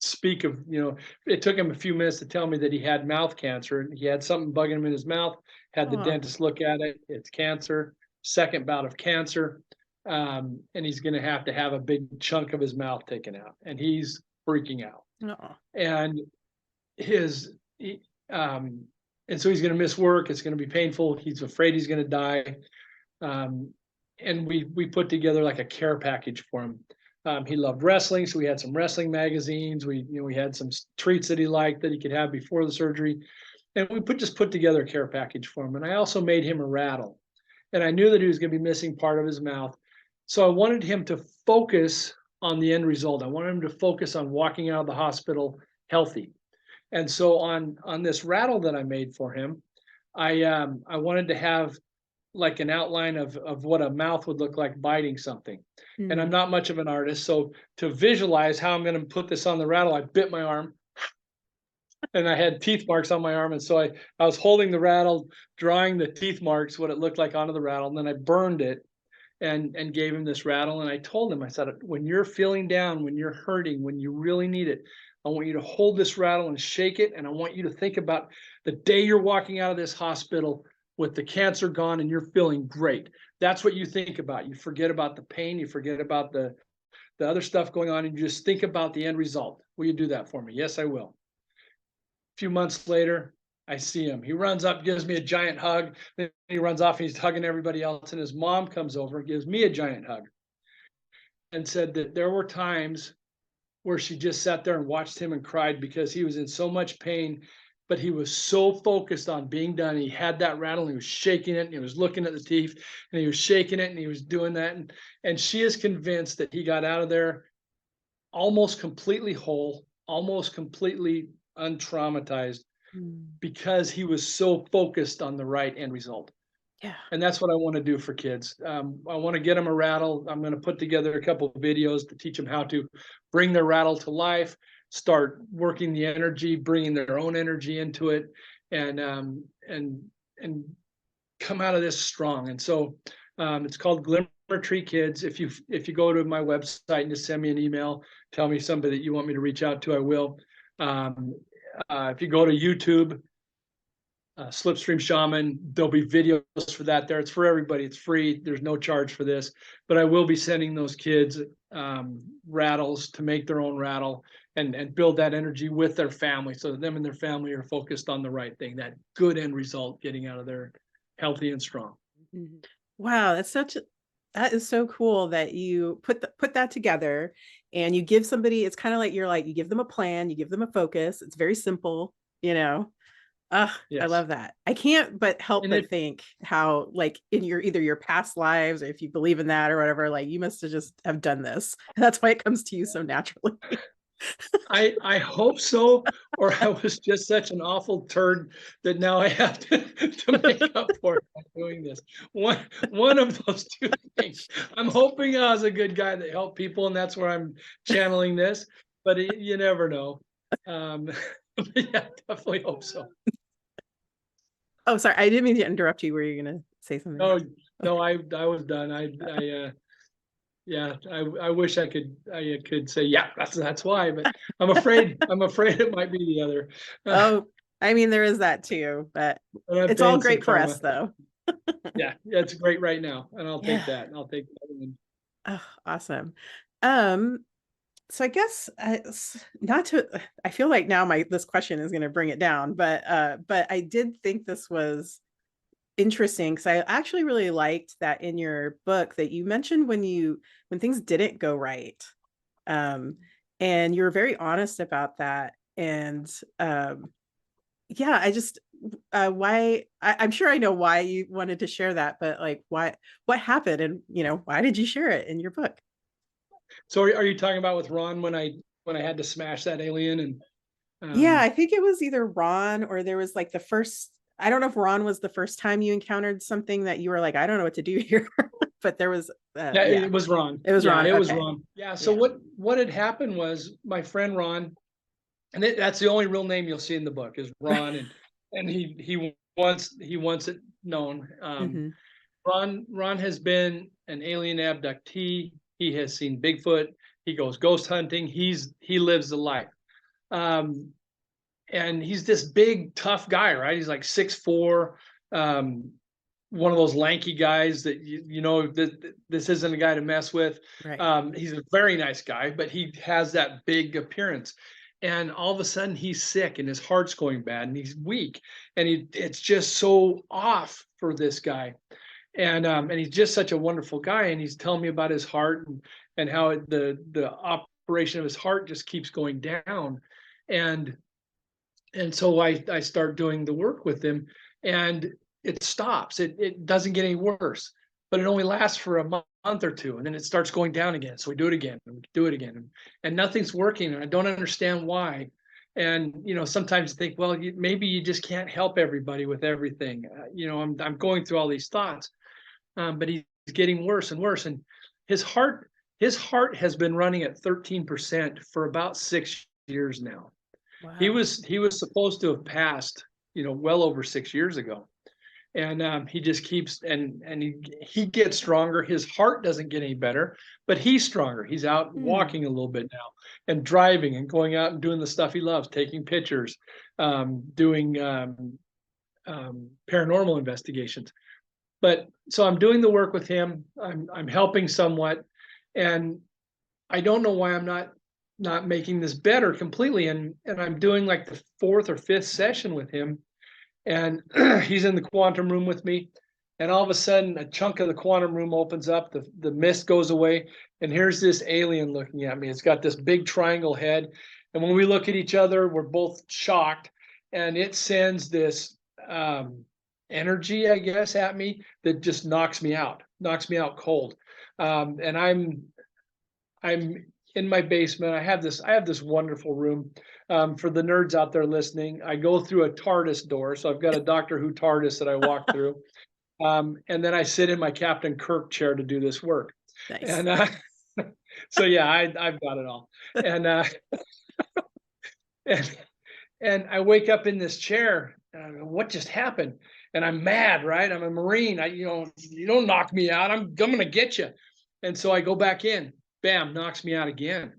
speak of, you know, it took him a few minutes to tell me that he had mouth cancer, and he had something bugging him in his mouth, had the dentist look at it. It's cancer, second bout of cancer, and he's going to have a big chunk of his mouth taken out, and he's freaking out. And and so he's going to miss work. It's going to be painful. He's afraid he's going to die. And we put together like a care package for him. He loved wrestling, so we had some wrestling magazines. We had some treats that he liked that he could have before the surgery, and we just put together a care package for him. And I also made him a rattle, and I knew that he was going to be missing part of his mouth, so I wanted him to focus on the end result. I wanted him to focus on walking out of the hospital healthy. And so on this rattle that I made for him, I wanted to have like an outline of what a mouth would look like biting something. And I'm not much of an artist, so to visualize how I'm going to put this on the rattle, I bit my arm, and I had teeth marks on my arm. And so I was holding the rattle, drawing the teeth marks, what it looked like onto the rattle, and then I burned it and gave him this rattle. And I told him, I said, when you're feeling down, when you're hurting, when you really need it, I want you to hold this rattle and shake it. And I want you to think about the day you're walking out of this hospital with the cancer gone and you're feeling great. That's what you think about. You forget about the pain. You forget about the other stuff going on, and you just think about the end result. Will you do that for me? Yes, I will. A few months later, I see him. He runs up, gives me a giant hug. Then he runs off and he's hugging everybody else. And his mom comes over and gives me a giant hug and said that there were times where she just sat there and watched him and cried because he was in so much pain, but he was so focused on being done. He had that rattle and he was shaking it, and he was looking at the teeth and he was shaking it and he was doing that. And she is convinced that he got out of there almost completely whole, almost completely untraumatized because he was so focused on the right end result. Yeah. And that's what I want to do for kids. I want to get them a rattle. I'm going to put together a couple of videos to teach them how to bring their rattle to life, start working the energy, bringing their own energy into it, and come out of this strong. And so it's called Glimmer Tree Kids. If you go to my website and just send me an email, tell me somebody that you want me to reach out to, I will. If you go to YouTube, Slipstream Shaman, there'll be videos for that there. It's for everybody. It's free. There's no charge for this, but I will be sending those kids rattles to make their own rattle and build that energy with their family, so that them and their family are focused on the right thing, that good end result, getting out of there healthy and strong. Wow, that is so cool that you put that together and you give somebody, it's kind of like you give them a plan, you give them a focus. It's very simple, Yes. I love that. I can't but help but think how, like, in either your past lives, or if you believe in that or whatever, like, you must have just have done this. That's why it comes to you so naturally. I hope so, or I was just such an awful turd that now I have to make up for it by doing this. One of those two things. I'm hoping I was a good guy that helped people, and that's where I'm channeling this. But you never know. But yeah, definitely hope so. Oh, sorry, I didn't mean to interrupt you. Were you gonna say something? No, no, I was done. Yeah, I wish I could say, yeah, that's why, but I'm afraid it might be the other. Oh, I mean, there is that too, but And I'm it's all paying some great for us karma. though. Yeah, it's great right now, and I'll take Yeah. that. I'll take that. Oh, awesome. Um, so I guess not to, I feel like now this question is going to bring it down, but I did think this was interesting because I actually really liked that in your book that you mentioned when things didn't go right. And you were very honest about that. And yeah, I just why I'm sure I know why you wanted to share that, but like what happened and why did you share it in your book? So are you talking about with Ron when I had to smash that alien and Yeah, I think it was either Ron or there was like the first, I don't know if Ron was the first time you encountered something that you were like, I don't know what to do here. But there was yeah, yeah, it was Ron. it was Yeah, Ron. it was Okay. Ron. Yeah. So Yeah. what had happened was my friend Ron, and that's the only real name you'll see in the book is Ron, and he wants it known. Hmm. Ron has been an alien abductee. He has seen Bigfoot. He goes ghost hunting. He lives the life. Um, and he's this big, tough guy, right? He's like 6'4", one of those lanky guys that this isn't a guy to mess with. Right. He's a very nice guy, but he has that big appearance. And all of a sudden he's sick and his heart's going bad and he's weak. And it's just so off for this guy. And he's just such a wonderful guy. And he's telling me about his heart and how the operation of his heart just keeps going down. And so I start doing the work with him, and it stops. It doesn't get any worse, but it only lasts for a month or two, and then it starts going down again. So we do it again, and we do it again, and nothing's working, and I don't understand why. And sometimes you think, well, maybe you just can't help everybody with everything. I'm going through all these thoughts, but he's getting worse and worse, and his heart has been running at 13% for about 6 years now. He Wow. was supposed to have passed, well over 6 years ago, and he just keeps and he gets stronger. His heart doesn't get any better, but he's stronger. He's out Hmm. walking a little bit now, and driving and going out and doing the stuff he loves, taking pictures, doing paranormal investigations. But so I'm doing the work with him. I'm helping somewhat, and I don't know why I'm not making this better completely. And I'm doing like the fourth or fifth session with him, and he's in the quantum room with me. And all of a sudden, a chunk of the quantum room opens up, the mist goes away, and here's this alien looking at me. It's got this big triangle head. And when we look at each other, we're both shocked, and it sends this energy, I guess, at me that just knocks me out cold. And I'm in my basement. I have this wonderful room. For the nerds out there listening, I go through a TARDIS door. So I've got a Doctor Who TARDIS that I walk through. And then I sit in my Captain Kirk chair to do this work. Nice. And so yeah, I've got it all. And and and I wake up in this chair. And I go, what just happened? And I'm mad, right? I'm a Marine. You don't knock me out. I'm gonna get you. And so I go back in. Bam, knocks me out again.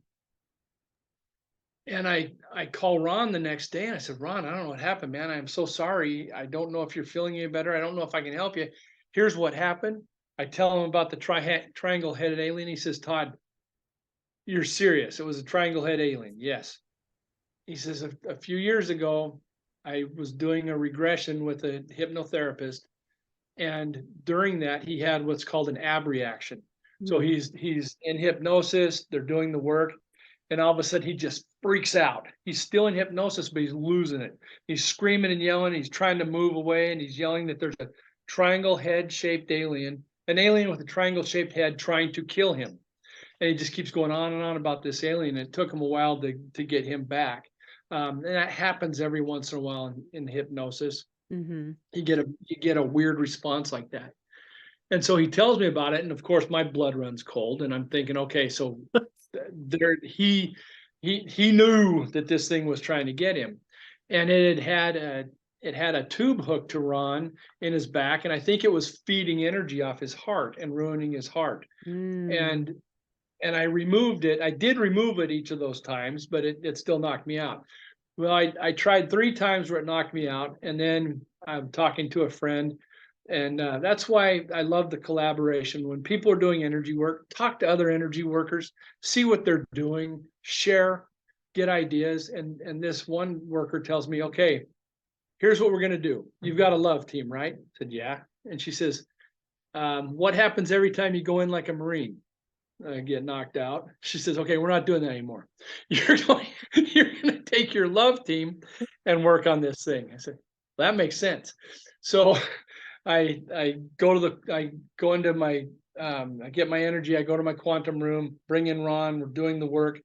And I call Ron the next day and I said, Ron, I don't know what happened, man. I'm so sorry. I don't know if you're feeling any better. I don't know if I can help you. Here's what happened. I tell him about the triangle headed alien. He says, Todd, you're serious. It was a triangle head alien. Yes. He says, a few years ago, I was doing a regression with a hypnotherapist. And during that, he had what's called an abreaction. So Hmm. he's in hypnosis. They're doing the work. And all of a sudden, he just freaks out. He's still in hypnosis, but he's losing it. He's screaming and yelling. He's trying to move away, and he's yelling that there's a triangle head-shaped alien, an alien with a triangle-shaped head trying to kill him. And he just keeps going on and on about this alien. It took him a while to get him back. And that happens every once in a while in hypnosis. Mm-hmm. You get a weird response like that. And so he tells me about it, and of course my blood runs cold, and I'm thinking, okay, so there he knew that this thing was trying to get him, and it had a tube hooked to Ron in his back, and I think it was feeding energy off his heart and ruining his heart. Mm. And I removed it. I did remove it each of those times, but it still knocked me out. Well, I tried 3 times where it knocked me out, and then I'm talking to a friend, and that's why I love the collaboration. When people are doing energy work, talk to other energy workers, see what they're doing, share, get ideas. And this one worker tells me, okay, here's what we're going to do. You've got a love team, right? I said, yeah. And she says, what happens every time you go in like a Marine? Get knocked out. She says, okay, we're not doing that anymore. You're going to take your love team and work on this thing. I said, well, that makes sense. So I go into my I get my energy, I go to my quantum room, bring in Ron, we're doing the work,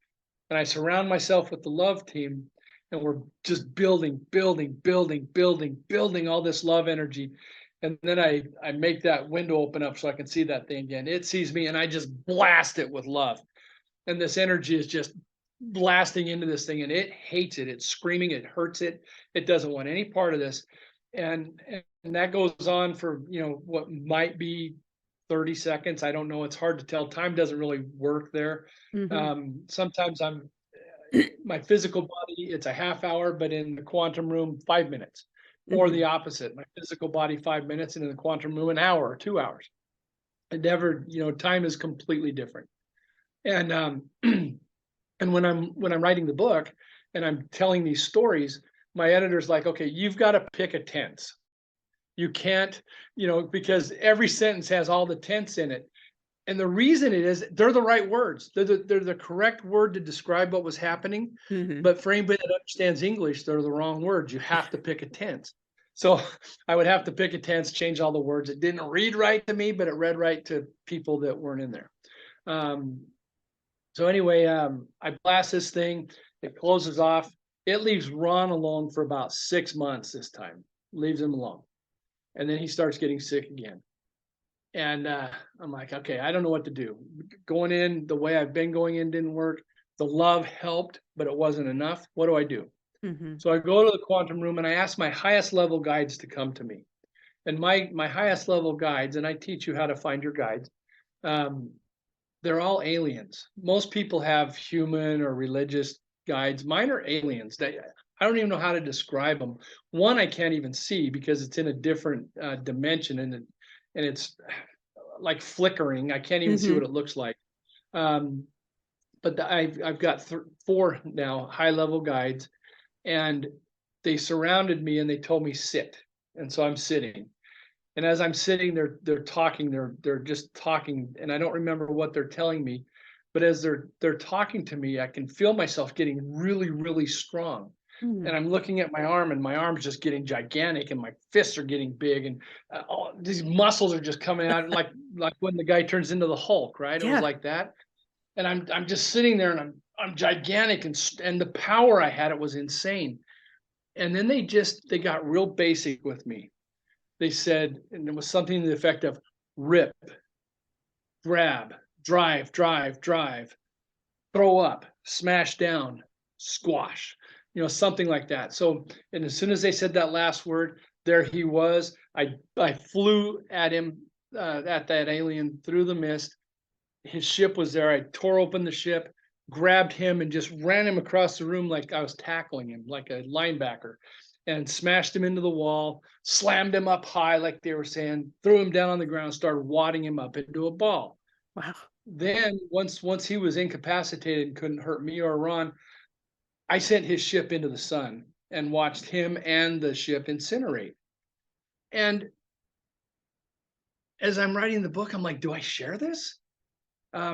and I surround myself with the love team, and we're just building all this love energy. And then I make that window open up so I can see that thing again. It sees me, and I just blast it with love. And this energy is just blasting into this thing, and it hates it. It's screaming, it hurts it. It doesn't want any part of this. And that goes on for, what might be 30 seconds. I don't know. It's hard to tell. Time doesn't really work there. Mm-hmm. Sometimes my physical body, it's a half hour, but in the quantum room, 5 minutes. Or the opposite, my physical body 5 minutes, and in the quantum room an hour or 2 hours. It never, time is completely different. And and when I'm writing the book and I'm telling these stories, my editor's like, okay, you've got to pick a tense. You can't, because every sentence has all the tense in it. And the reason it is, they're the right words. They're the correct word to describe what was happening. Mm-hmm. But for anybody that understands English, they're the wrong words. You have to pick a tense. So I would have to pick a tense, change all the words. It didn't read right to me, but it read right to people that weren't in there. So anyway, I blast this thing. It closes off. It leaves Ron alone for about 6 months this time. Leaves him alone. And then he starts getting sick again. And I'm like, okay, I don't know what to do. Going in the way I've been going in didn't work. The love helped, but it wasn't enough. What do I do? Mm-hmm. So I go to the quantum room and I ask my highest level guides to come to me. And my highest level guides, and I teach you how to find your guides, they're all aliens. Most people have human or religious guides. Mine are aliens. I don't even know how to describe them. One I can't even see because it's in a different dimension, and it's like flickering. I can't even see what it looks like. But I've got 4 now high level guides, and they surrounded me and they told me sit. And so I'm sitting. And as I'm sitting, they're talking, they're just talking, and I don't remember what they're telling me, but as they're talking to me, I can feel myself getting really, really strong. Mm-hmm. And I'm looking at my arm, and my arm's just getting gigantic, and my fists are getting big, and all these muscles are just coming out, like when the guy turns into the Hulk, right? It was like that. And I'm just sitting there, and I'm gigantic, and the power I had, it was insane. And then they got real basic with me. They said, and it was something to the effect of rip, grab, drive, throw up, smash down, squash, something like that. So, and as soon as they said that last word, there he was. I flew at him, at that alien through the mist. His ship was there. I tore open the ship, grabbed him, and just ran him across the room like I was tackling him, like a linebacker, and smashed him into the wall, slammed him up high, like they were saying, threw him down on the ground, started wadding him up into a ball. Wow. Then once he was incapacitated and couldn't hurt me or Ron, I sent his ship into the sun and watched him and the ship incinerate. And as I'm writing the book, I'm like, do I share this?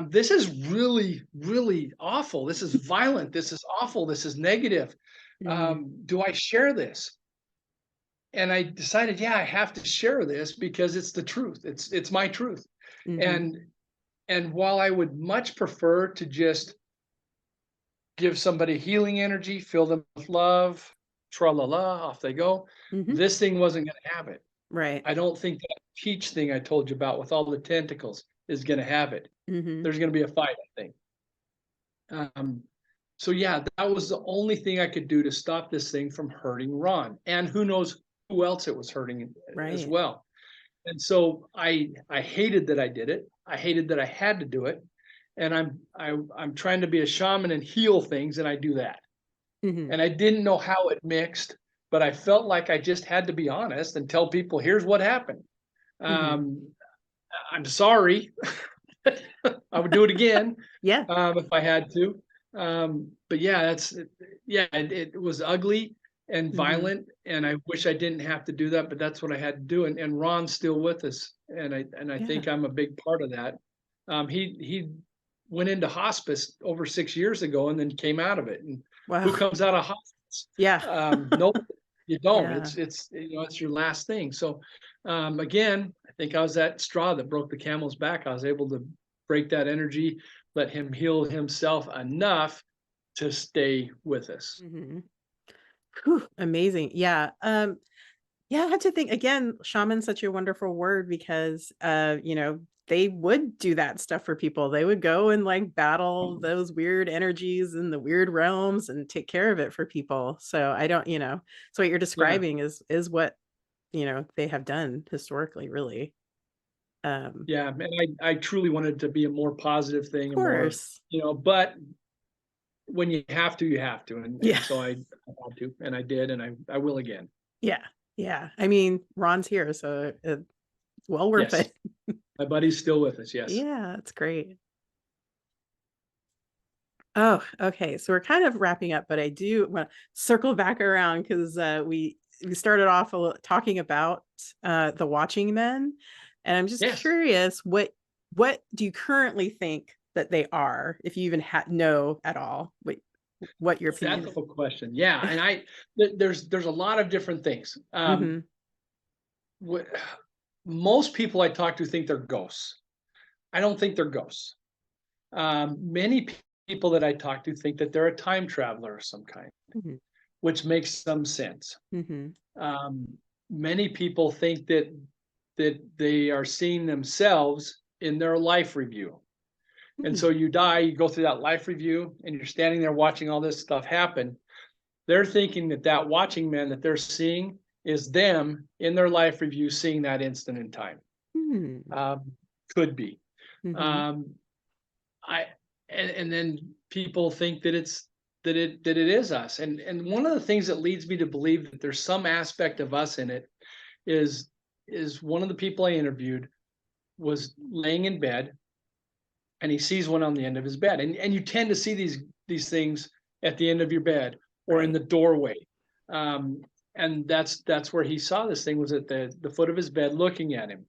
This is really, really awful. This is violent. This is awful. This is negative. Do I share this? And I decided, yeah, I have to share this because it's the truth. It's my truth. And And while I would much prefer to just give somebody healing energy, fill them with love, tra la la, off they go, Mhm. this thing wasn't going to have it. Right. I don't think that peach thing I told you about with all the tentacles is going to have it. Mhm. There's going to be a fight, I think. So yeah, that was the only thing I could do to stop this thing from hurting Ron, and who knows who else it was hurting as Right. well. And so I hated that I did it. I hated that I had to do it. And I'm trying to be a shaman and heal things, and I do that. Mhm. And I didn't know how it mixed, but I felt like I just had to be honest and tell people, here's what happened. Mhm. I'm sorry. I would do it again Yeah. if I had to. But yeah, it was ugly and Mhm. violent, and I wish I didn't have to do that, but that's what I had to do. And Ron's still with us, and I Yeah. think I'm a big part of that. He went into hospice over 6 years ago and then came out of it. And who Wow. comes out of hospice? Yeah. No, you don't. Yeah. It's it's your last thing. So again, I think I was that straw that broke the camel's back. I was able to break that energy, let him heal himself enough to stay with us. Mhm. Whew, amazing. Yeah. Yeah, I had to think again, shaman's such a wonderful word because they would do that stuff for people. They would go and like battle those weird energies in the weird realms and take care of it for people. So I don't, so what you're Yeah, describing is what, they have done historically, really. Of yeah, and I truly wanted to be a more positive thing, and more, course. but when you have to, you have to, Yeah. and so I had to, and I did, and I will again. Yeah. Yeah. I mean, Ron's here, so it's well worth Yes, it. my buddy's still with us. Yes. Yeah, it's great. Oh, okay. So we're kind of wrapping up, but I do want to circle back around because we started off talking about the Watching Men, and I'm just Yes. curious what do you currently think that they are, if you even know at all what your opinion is? That's a question. Yeah, and there's a lot of different things. Hmm. Wh- Most people I talk to think they're ghosts. I don't think they're ghosts. Many people that I talk to think that they're a time traveler of some kind, Hmm. which makes some sense. Hmm. Um, Many people think that they are seeing themselves in their life review. And Hmm. so you die, you go through that life review, and you're standing there watching all this stuff happen. They're thinking that watching man that they're seeing is them in their life review seeing that instant in time. Hmm. Um, could be. Hmm. Um, I and then people think that it is us. And one of the things that leads me to believe that there's some aspect of us in it is one of the people I interviewed was laying in bed, and he sees one on the end of his bed. And you tend to see these things at the end of your bed or in Right. the doorway. Um, and that's where he saw this thing, was at the foot of his bed looking at him.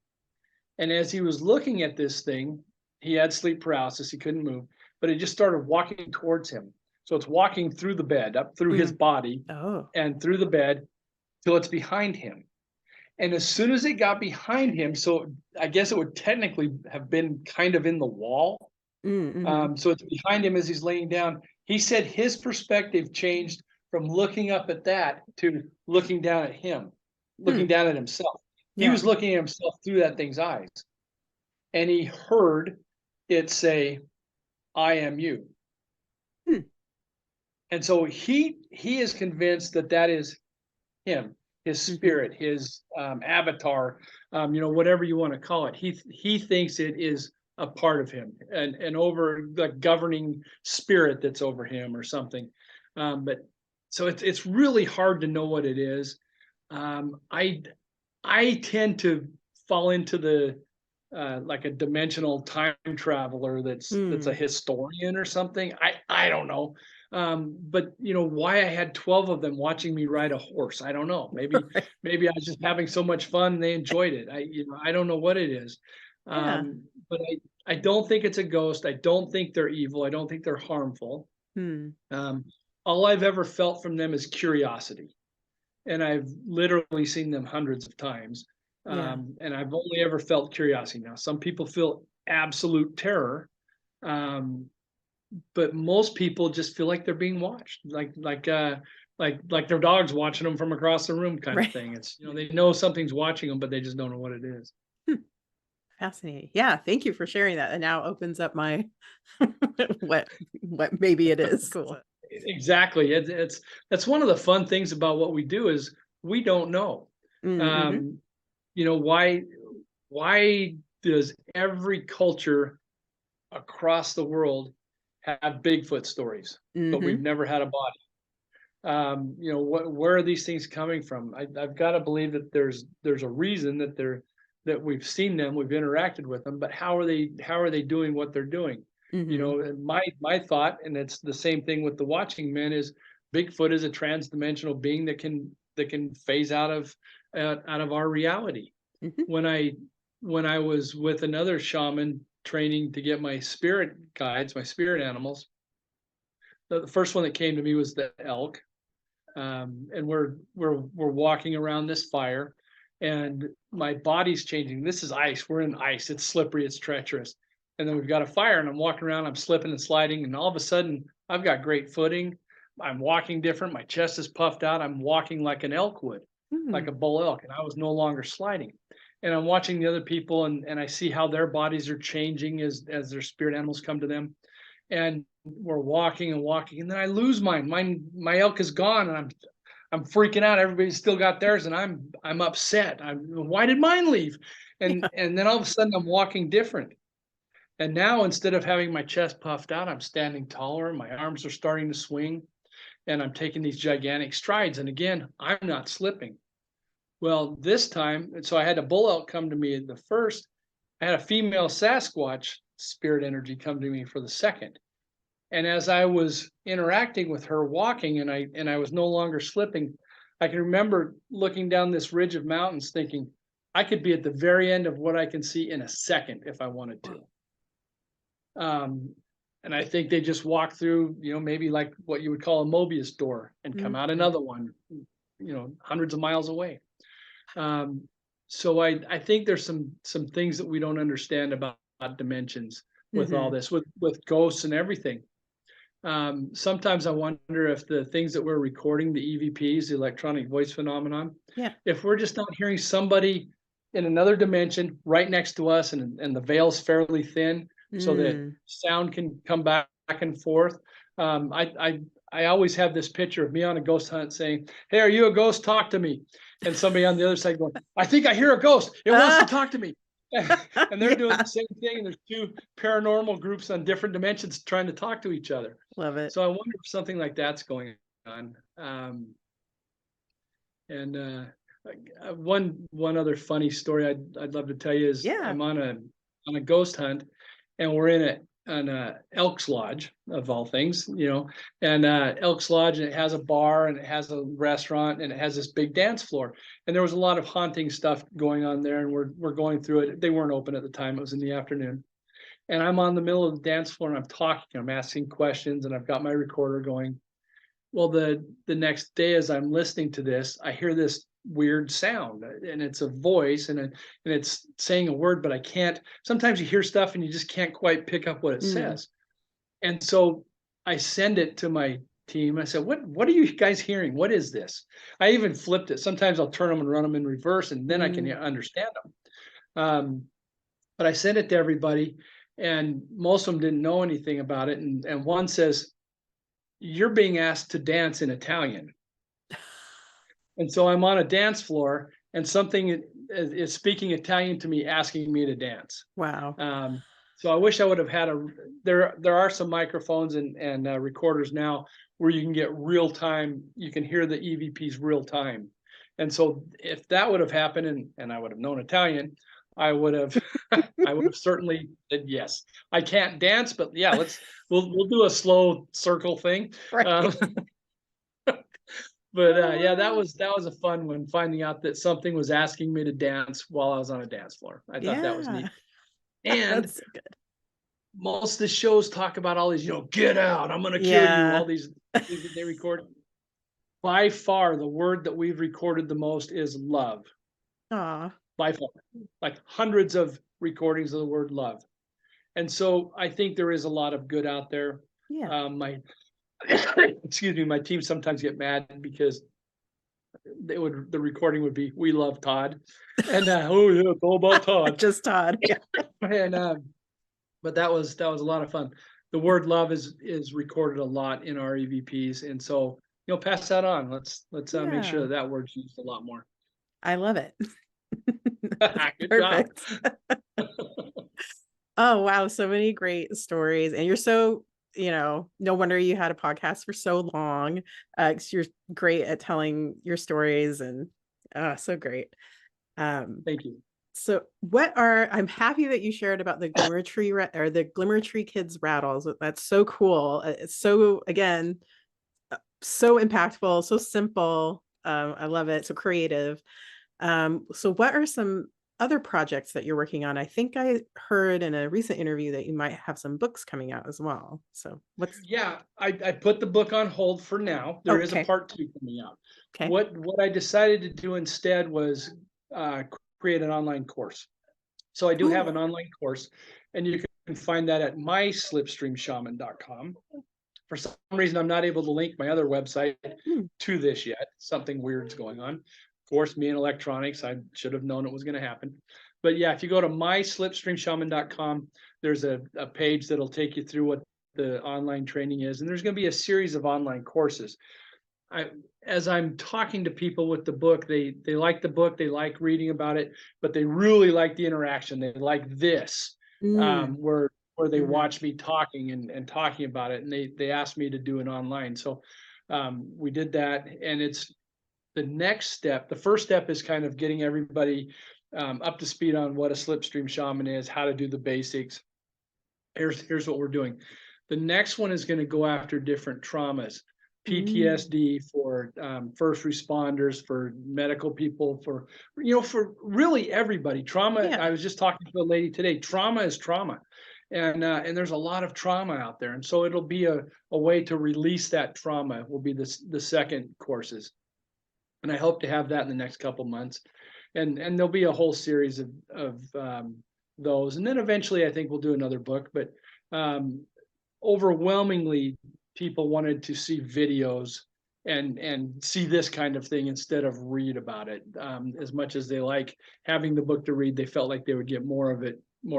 And as he was looking at this thing, he had sleep paralysis, he couldn't move, but it just started walking towards him. So it's walking through the bed, up through his Mm. body Oh. and through the bed till it's behind him. And as soon as it got behind him, so I guess it would technically have been kind of in the wall. Mm-hmm. So it's behind him as he's laying down. He said his perspective changed from looking up at that to looking down at him, looking Hmm. down at himself. He Yeah. was looking at himself through that thing's eyes, and he heard it say, "I am you." Hmm. And so he is convinced that that is him, his Hmm. spirit, his avatar, whatever you want to call it. He thinks it is a part of him, and over the governing spirit that's over him or something. But so it's really hard to know what it is. I tend to fall into the like a dimensional time traveler that's a Hmm. historian or something. I don't know. But why I had 12 of them watching me ride a horse, I don't know. Maybe Right. maybe I was just having so much fun and they enjoyed it. I don't know what it is. Yeah. But I don't think it's a ghost. I don't think they're evil. I don't think they're harmful. Hmm. Um, all I've ever felt from them is curiosity, and I've literally seen them hundreds of times. Yeah. And I've only ever felt curiosity. Now, some people feel absolute terror. But most people just feel like they're being watched, like their dog's watching them from across the room kind of thing. It's, they know something's watching them, but they just don't know what it is. Fascinating. Yeah, thank you for sharing that. It now opens up my what maybe it is. Cool. Exactly. That's one of the fun things about what we do is we don't know. Mm-hmm. Why does every culture across the world have Bigfoot stories, but we've never had a body? Where are these things coming from? I've got to believe that there's a reason that we've seen them, we've interacted with them, but how are they doing what they're doing? My thought, and it's the same thing with the watching men, is Bigfoot is a trans-dimensional being that can phase out of our reality. When I was with another shaman training to get my spirit guides, my spirit animals, the first one that came to me was the elk. And we're walking around this fire, and my body's changing. This is ice. We're in ice. It's slippery. It's treacherous. And then we've got a fire, and I'm walking around. I'm slipping and sliding, and all of a sudden, I've got great footing. I'm walking different. My chest is puffed out. I'm walking like an elk would, like a bull elk, and I was no longer sliding. And I'm watching the other people, and I see how their bodies are changing as their spirit animals come to them. And we're walking and walking, and then I lose mine. My elk is gone, and I'm freaking out. Everybody's still got theirs, and I'm upset. Why did mine leave? And then all of a sudden I'm walking different. And now, instead of having my chest puffed out, I'm standing taller. My arms are starting to swing, and I'm taking these gigantic strides. And again, I'm not slipping. Well, this time, so I had a bull elk come to me at the first. I had a female Sasquatch spirit energy come to me for the second. And as I was interacting with her, walking, and I was no longer slipping, I can remember looking down this ridge of mountains thinking, I could be at the very end of what I can see in a second if I wanted to. And I think they just walk through, maybe like what you would call a Mobius door, and come out another one, hundreds of miles away. So I think there's some things that we don't understand about dimensions with all this, with ghosts and everything. Sometimes I wonder if the things that we're recording, the EVPs, the electronic voice phenomenon, if we're just not hearing somebody in another dimension right next to us, and the veil's fairly thin, so that sound can come back and forth. I always have this picture of me on a ghost hunt saying, "Hey, are you a ghost? Talk to me." And somebody on the other side going, "I think I hear a ghost. It wants to talk to me." And they're doing the same thing. And there's two paranormal groups on different dimensions trying to talk to each other. Love it. So I wonder if something like that's going on. One other funny story I'd love to tell you is I'm on a ghost hunt, and we're in an Elks Lodge, of all things, and Elks Lodge, and it has a bar, and it has a restaurant, and it has this big dance floor. And there was a lot of haunting stuff going on there, and we're going through it. They weren't open at the time. It was in the afternoon. And I'm on the middle of the dance floor, and I'm talking, I'm asking questions, and I've got my recorder going. Well, the next day, as I'm listening to this, I hear this weird sound, and it's a voice, and it's saying a word, but I can't. Sometimes you hear stuff and you just can't quite pick up what it says. And so I send it to my team. I said, what are you guys hearing? What is this? I even flipped it. Sometimes I'll turn them and run them in reverse, and then I can understand them. But I sent it to everybody, and most of them didn't know anything about it. And one says, "You're being asked to dance in Italian." And so I'm on a dance floor, and something is speaking Italian to me, asking me to dance. Wow. So I wish I would have had there are some microphones and recorders now where you can get real time, you can hear the EVPs real time. And so if that would have happened, and I would have known Italian, I would have certainly said yes. I can't dance, but yeah, we'll do a slow circle thing. Right. But yeah, that was a fun one, finding out that something was asking me to dance while I was on a dance floor. I thought that was neat. And that's so good. Most of the shows talk about all these, get out, I'm gonna kill you, all these things that they record. By far, the word that we've recorded the most is love. Aw. By far. Like hundreds of recordings of the word love. And so I think there is a lot of good out there. Yeah. My excuse me, my team sometimes get mad because the recording would be, "We love Todd," and oh yeah, it's all about Todd. Just Todd. Yeah. And but that was a lot of fun. The word love is recorded a lot in our EVPs, and so pass that on. Let's make sure Yeah. that word's used a lot more. I love it. Good job. Perfect. Oh, wow. So many great stories. And you're so, no wonder you had a podcast for so long. 'Cause you're great at telling your stories and so great. Thank you. So I'm happy that you shared about the Glimmer Tree or the Glimmer Tree Kids rattles. That's so cool. It's so, again, so impactful, so simple. I love it. So creative. So what are some other projects that you're working on? I think I heard in a recent interview that you might have some books coming out as well. So Yeah, I put the book on hold for now. There is a okay. part 2 coming out. Okay. What I decided to do instead was create an online course. So I do have an online course, and you can find that at myslipstreamshaman.com. For some reason, I'm not able to link my other website to this yet. Something weird's going on. Of course, me and electronics, I should have known it was going to happen. But yeah, if you go to myslipstreamshaman.com, there's a page that'll take you through what the online training is. And there's going to be a series of online courses. As I'm talking to people with the book, they like the book, they like reading about it, but they really like the interaction. They like this, where they watch me talking and talking about it, and they asked me to do it online. So we did that, and it's the next step. The first step is kind of getting everybody up to speed on what a slipstream shaman is, how to do the basics. Here's what we're doing. The next one is going to go after different traumas. PTSD for first responders, for medical people, for really everybody. Trauma. Yeah. I was just talking to a lady today. Trauma is trauma, and there's a lot of trauma out there, and so it'll be a way to release that trauma. Will be the second courses, and I hope to have that in the next couple months, and there'll be a whole series of those, and then eventually I think we'll do another book, but overwhelmingly people wanted to see videos and see this kind of thing instead of read about it. As much as they like having the book to read, they felt like they would get more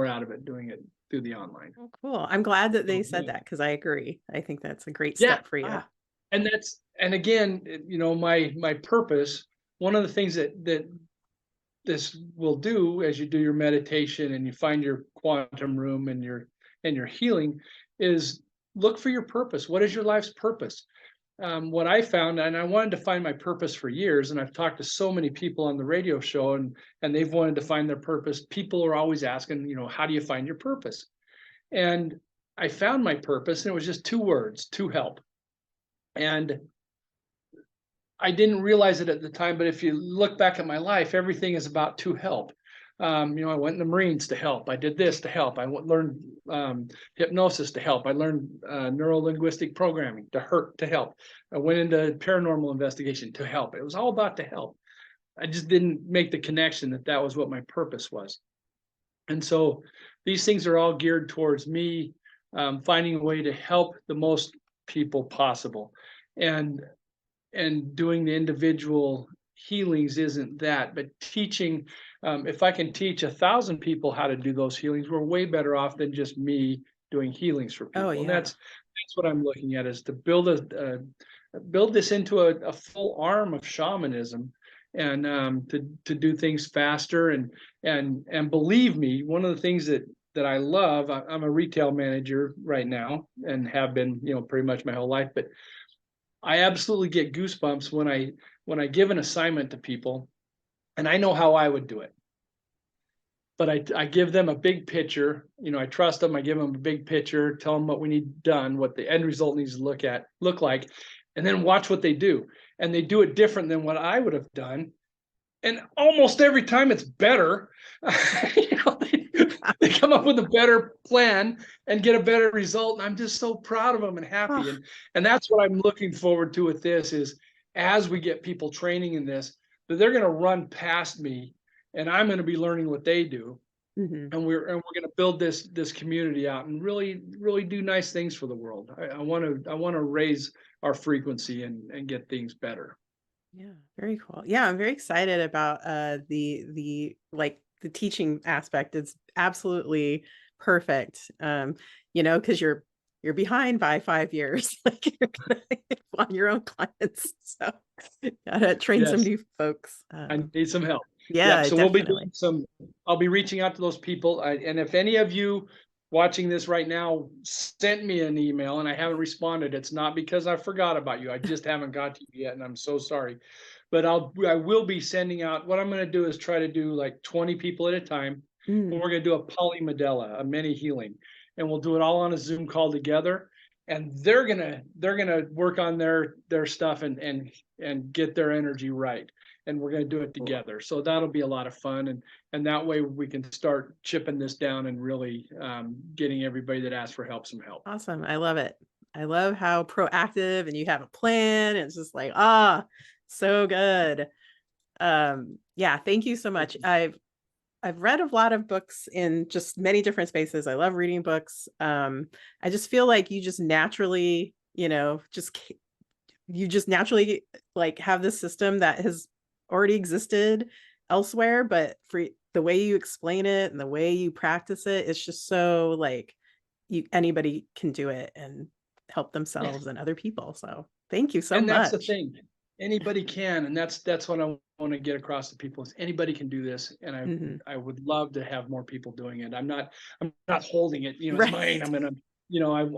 out of it doing it through the online. Oh, cool. I'm glad that they said that, because I agree. I think that's a great step for you. And again, my purpose, one of the things that this will do as you do your meditation and you find your quantum room and your healing, is look for your purpose. What is your life's purpose? What I found, and I wanted to find my purpose for years, and I've talked to so many people on the radio show, and they've wanted to find their purpose. People are always asking, how do you find your purpose? And I found my purpose, and it was just 2 words: to help. And I didn't realize it at the time, but if you look back at my life, everything is about to help. I went in the Marines to help. I did this to help. I learned hypnosis to help. I learned neuro-linguistic programming to help. I went into paranormal investigation to help. It was all about to help. I just didn't make the connection that was what my purpose was. And so these things are all geared towards me finding a way to help the most people possible. And doing the individual healings isn't that, but teaching, if I can teach 1,000 people how to do those healings, we're way better off than just me doing healings for people. And that's what I'm looking at, is to build this into a full arm of shamanism, and to do things faster. And believe me, one of the things that I love, I'm a retail manager right now and have been, pretty much my whole life, but I absolutely get goosebumps when I give an assignment to people, and I know how I would do it. But I give them a big picture, I trust them, I give them a big picture, tell them what we need done, what the end result needs to look like, and then watch what they do. And they do it different than what I would have done. And almost every time it's better. They come up with a better plan and get a better result. And I'm just so proud of them and happy. And that's what I'm looking forward to with this, is as we get people training in this, that they're going to run past me and I'm going to be learning what they do. Mhm. and we're going to build this community out and really do nice things for the world. I want to raise our frequency and get things better. Yeah, very cool. Yeah, I'm very excited about the like the teaching aspect. It's absolutely perfect. Because you're behind by 5 years. Like you're gonna on your own clients. So gotta train some Yes, new folks. I need some help. Yep. Yeah, So we'll be doing definitely. I'll be reaching out to those people. And if any of you watching this right now sent me an email and I haven't responded, it's not because I forgot about you. I just haven't got to you yet, and I'm so sorry. But I will be sending out. What I'm going to do is try to do like 20 people at a time. And Mm, we're going to do a polymedella, a mini healing, and we'll do it all on a Zoom call together. And they're gonna work on their stuff and get their energy right, and we're going to do it cool. together. So that'll be a lot of fun, and that way we can start chipping this down and really getting everybody that asks for help some help. Awesome. I love it. I love how proactive and you have a plan. It's just like, so good. Yeah, thank you so much. I've read a lot of books in just many different spaces. I love reading books. I just feel like you just naturally, you just naturally like have this system that has already existed elsewhere, but for the way you explain it and the way you practice it, it's just so like anybody can do it and help themselves and other people. So thank you so And that's the much. thing. Anybody can, and that's what I want to get across to people is anybody can do this. And Mhm. I would love to have more people doing it. I'm not holding it, it's mine. Right.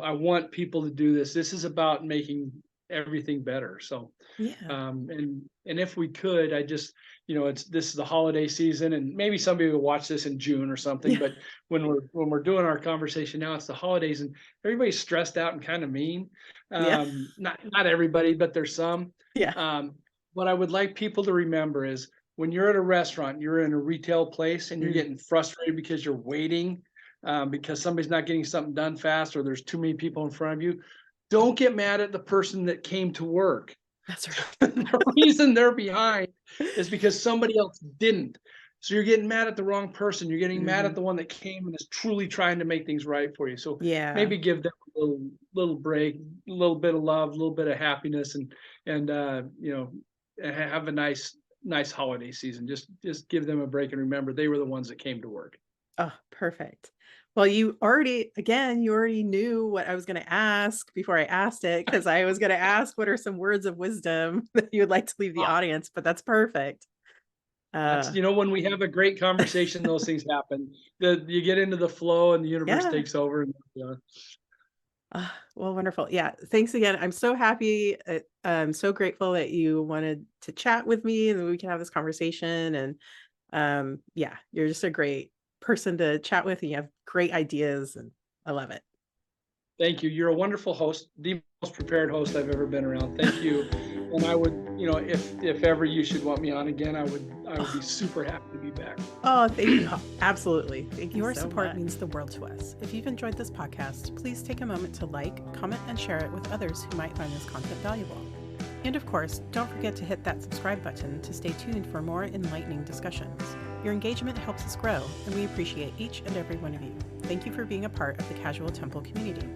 I want people to do this. This is about making everything better. So Yeah. and if we could, I just, this is the holiday season, and maybe somebody will watch this in June or something. Yeah. But when we're doing our conversation now, it's the holidays, and everybody's stressed out and kind of mean. Yeah. Not everybody, but there's some. Yeah. Um, what I would like people to remember is when you're at a restaurant, you're in a retail place, and you're Mm, getting frustrated because you're waiting, because somebody's not getting something done fast, or there's too many people in front of you. Don't get mad at the person that came to work. that's right. The reason they're behind is because somebody else didn't. So you're getting mad at the wrong person. You're getting mad at Mhm. the one that came and is truly trying to make things right for you. So Yeah. maybe give them a little break, a little bit of love, a little bit of happiness, and have a nice holiday season. Just give them a break and remember they were the ones that came to work. Oh, perfect. Well, you already knew what I was going to ask before I asked it, because I was going to ask what are some words of wisdom that you would like to leave the audience, but that's perfect. That's Uh, when we have a great conversation, those things happen. You get into the flow and the universe yeah. takes over. And, Well, wonderful. Yeah. Thanks again. I'm so happy. I'm so grateful that you wanted to chat with me and that we can have this conversation. And yeah, you're just a great person to chat with, and you have great ideas, and I love it. Thank you. You're a wonderful host, the most prepared host I've ever been around. Thank you. And I would, if ever you should want me on again, I would be super happy to be back. Oh, thank you. Oh, absolutely. Thank you Your so support much. means the world to us. If you've enjoyed this podcast, please take a moment to like, comment, and share it with others who might find this content valuable. And of course, don't forget to hit that subscribe button to stay tuned for more enlightening discussions. Your engagement helps us grow, and we appreciate each and every one of you. Thank you for being a part of the Casual Temple community.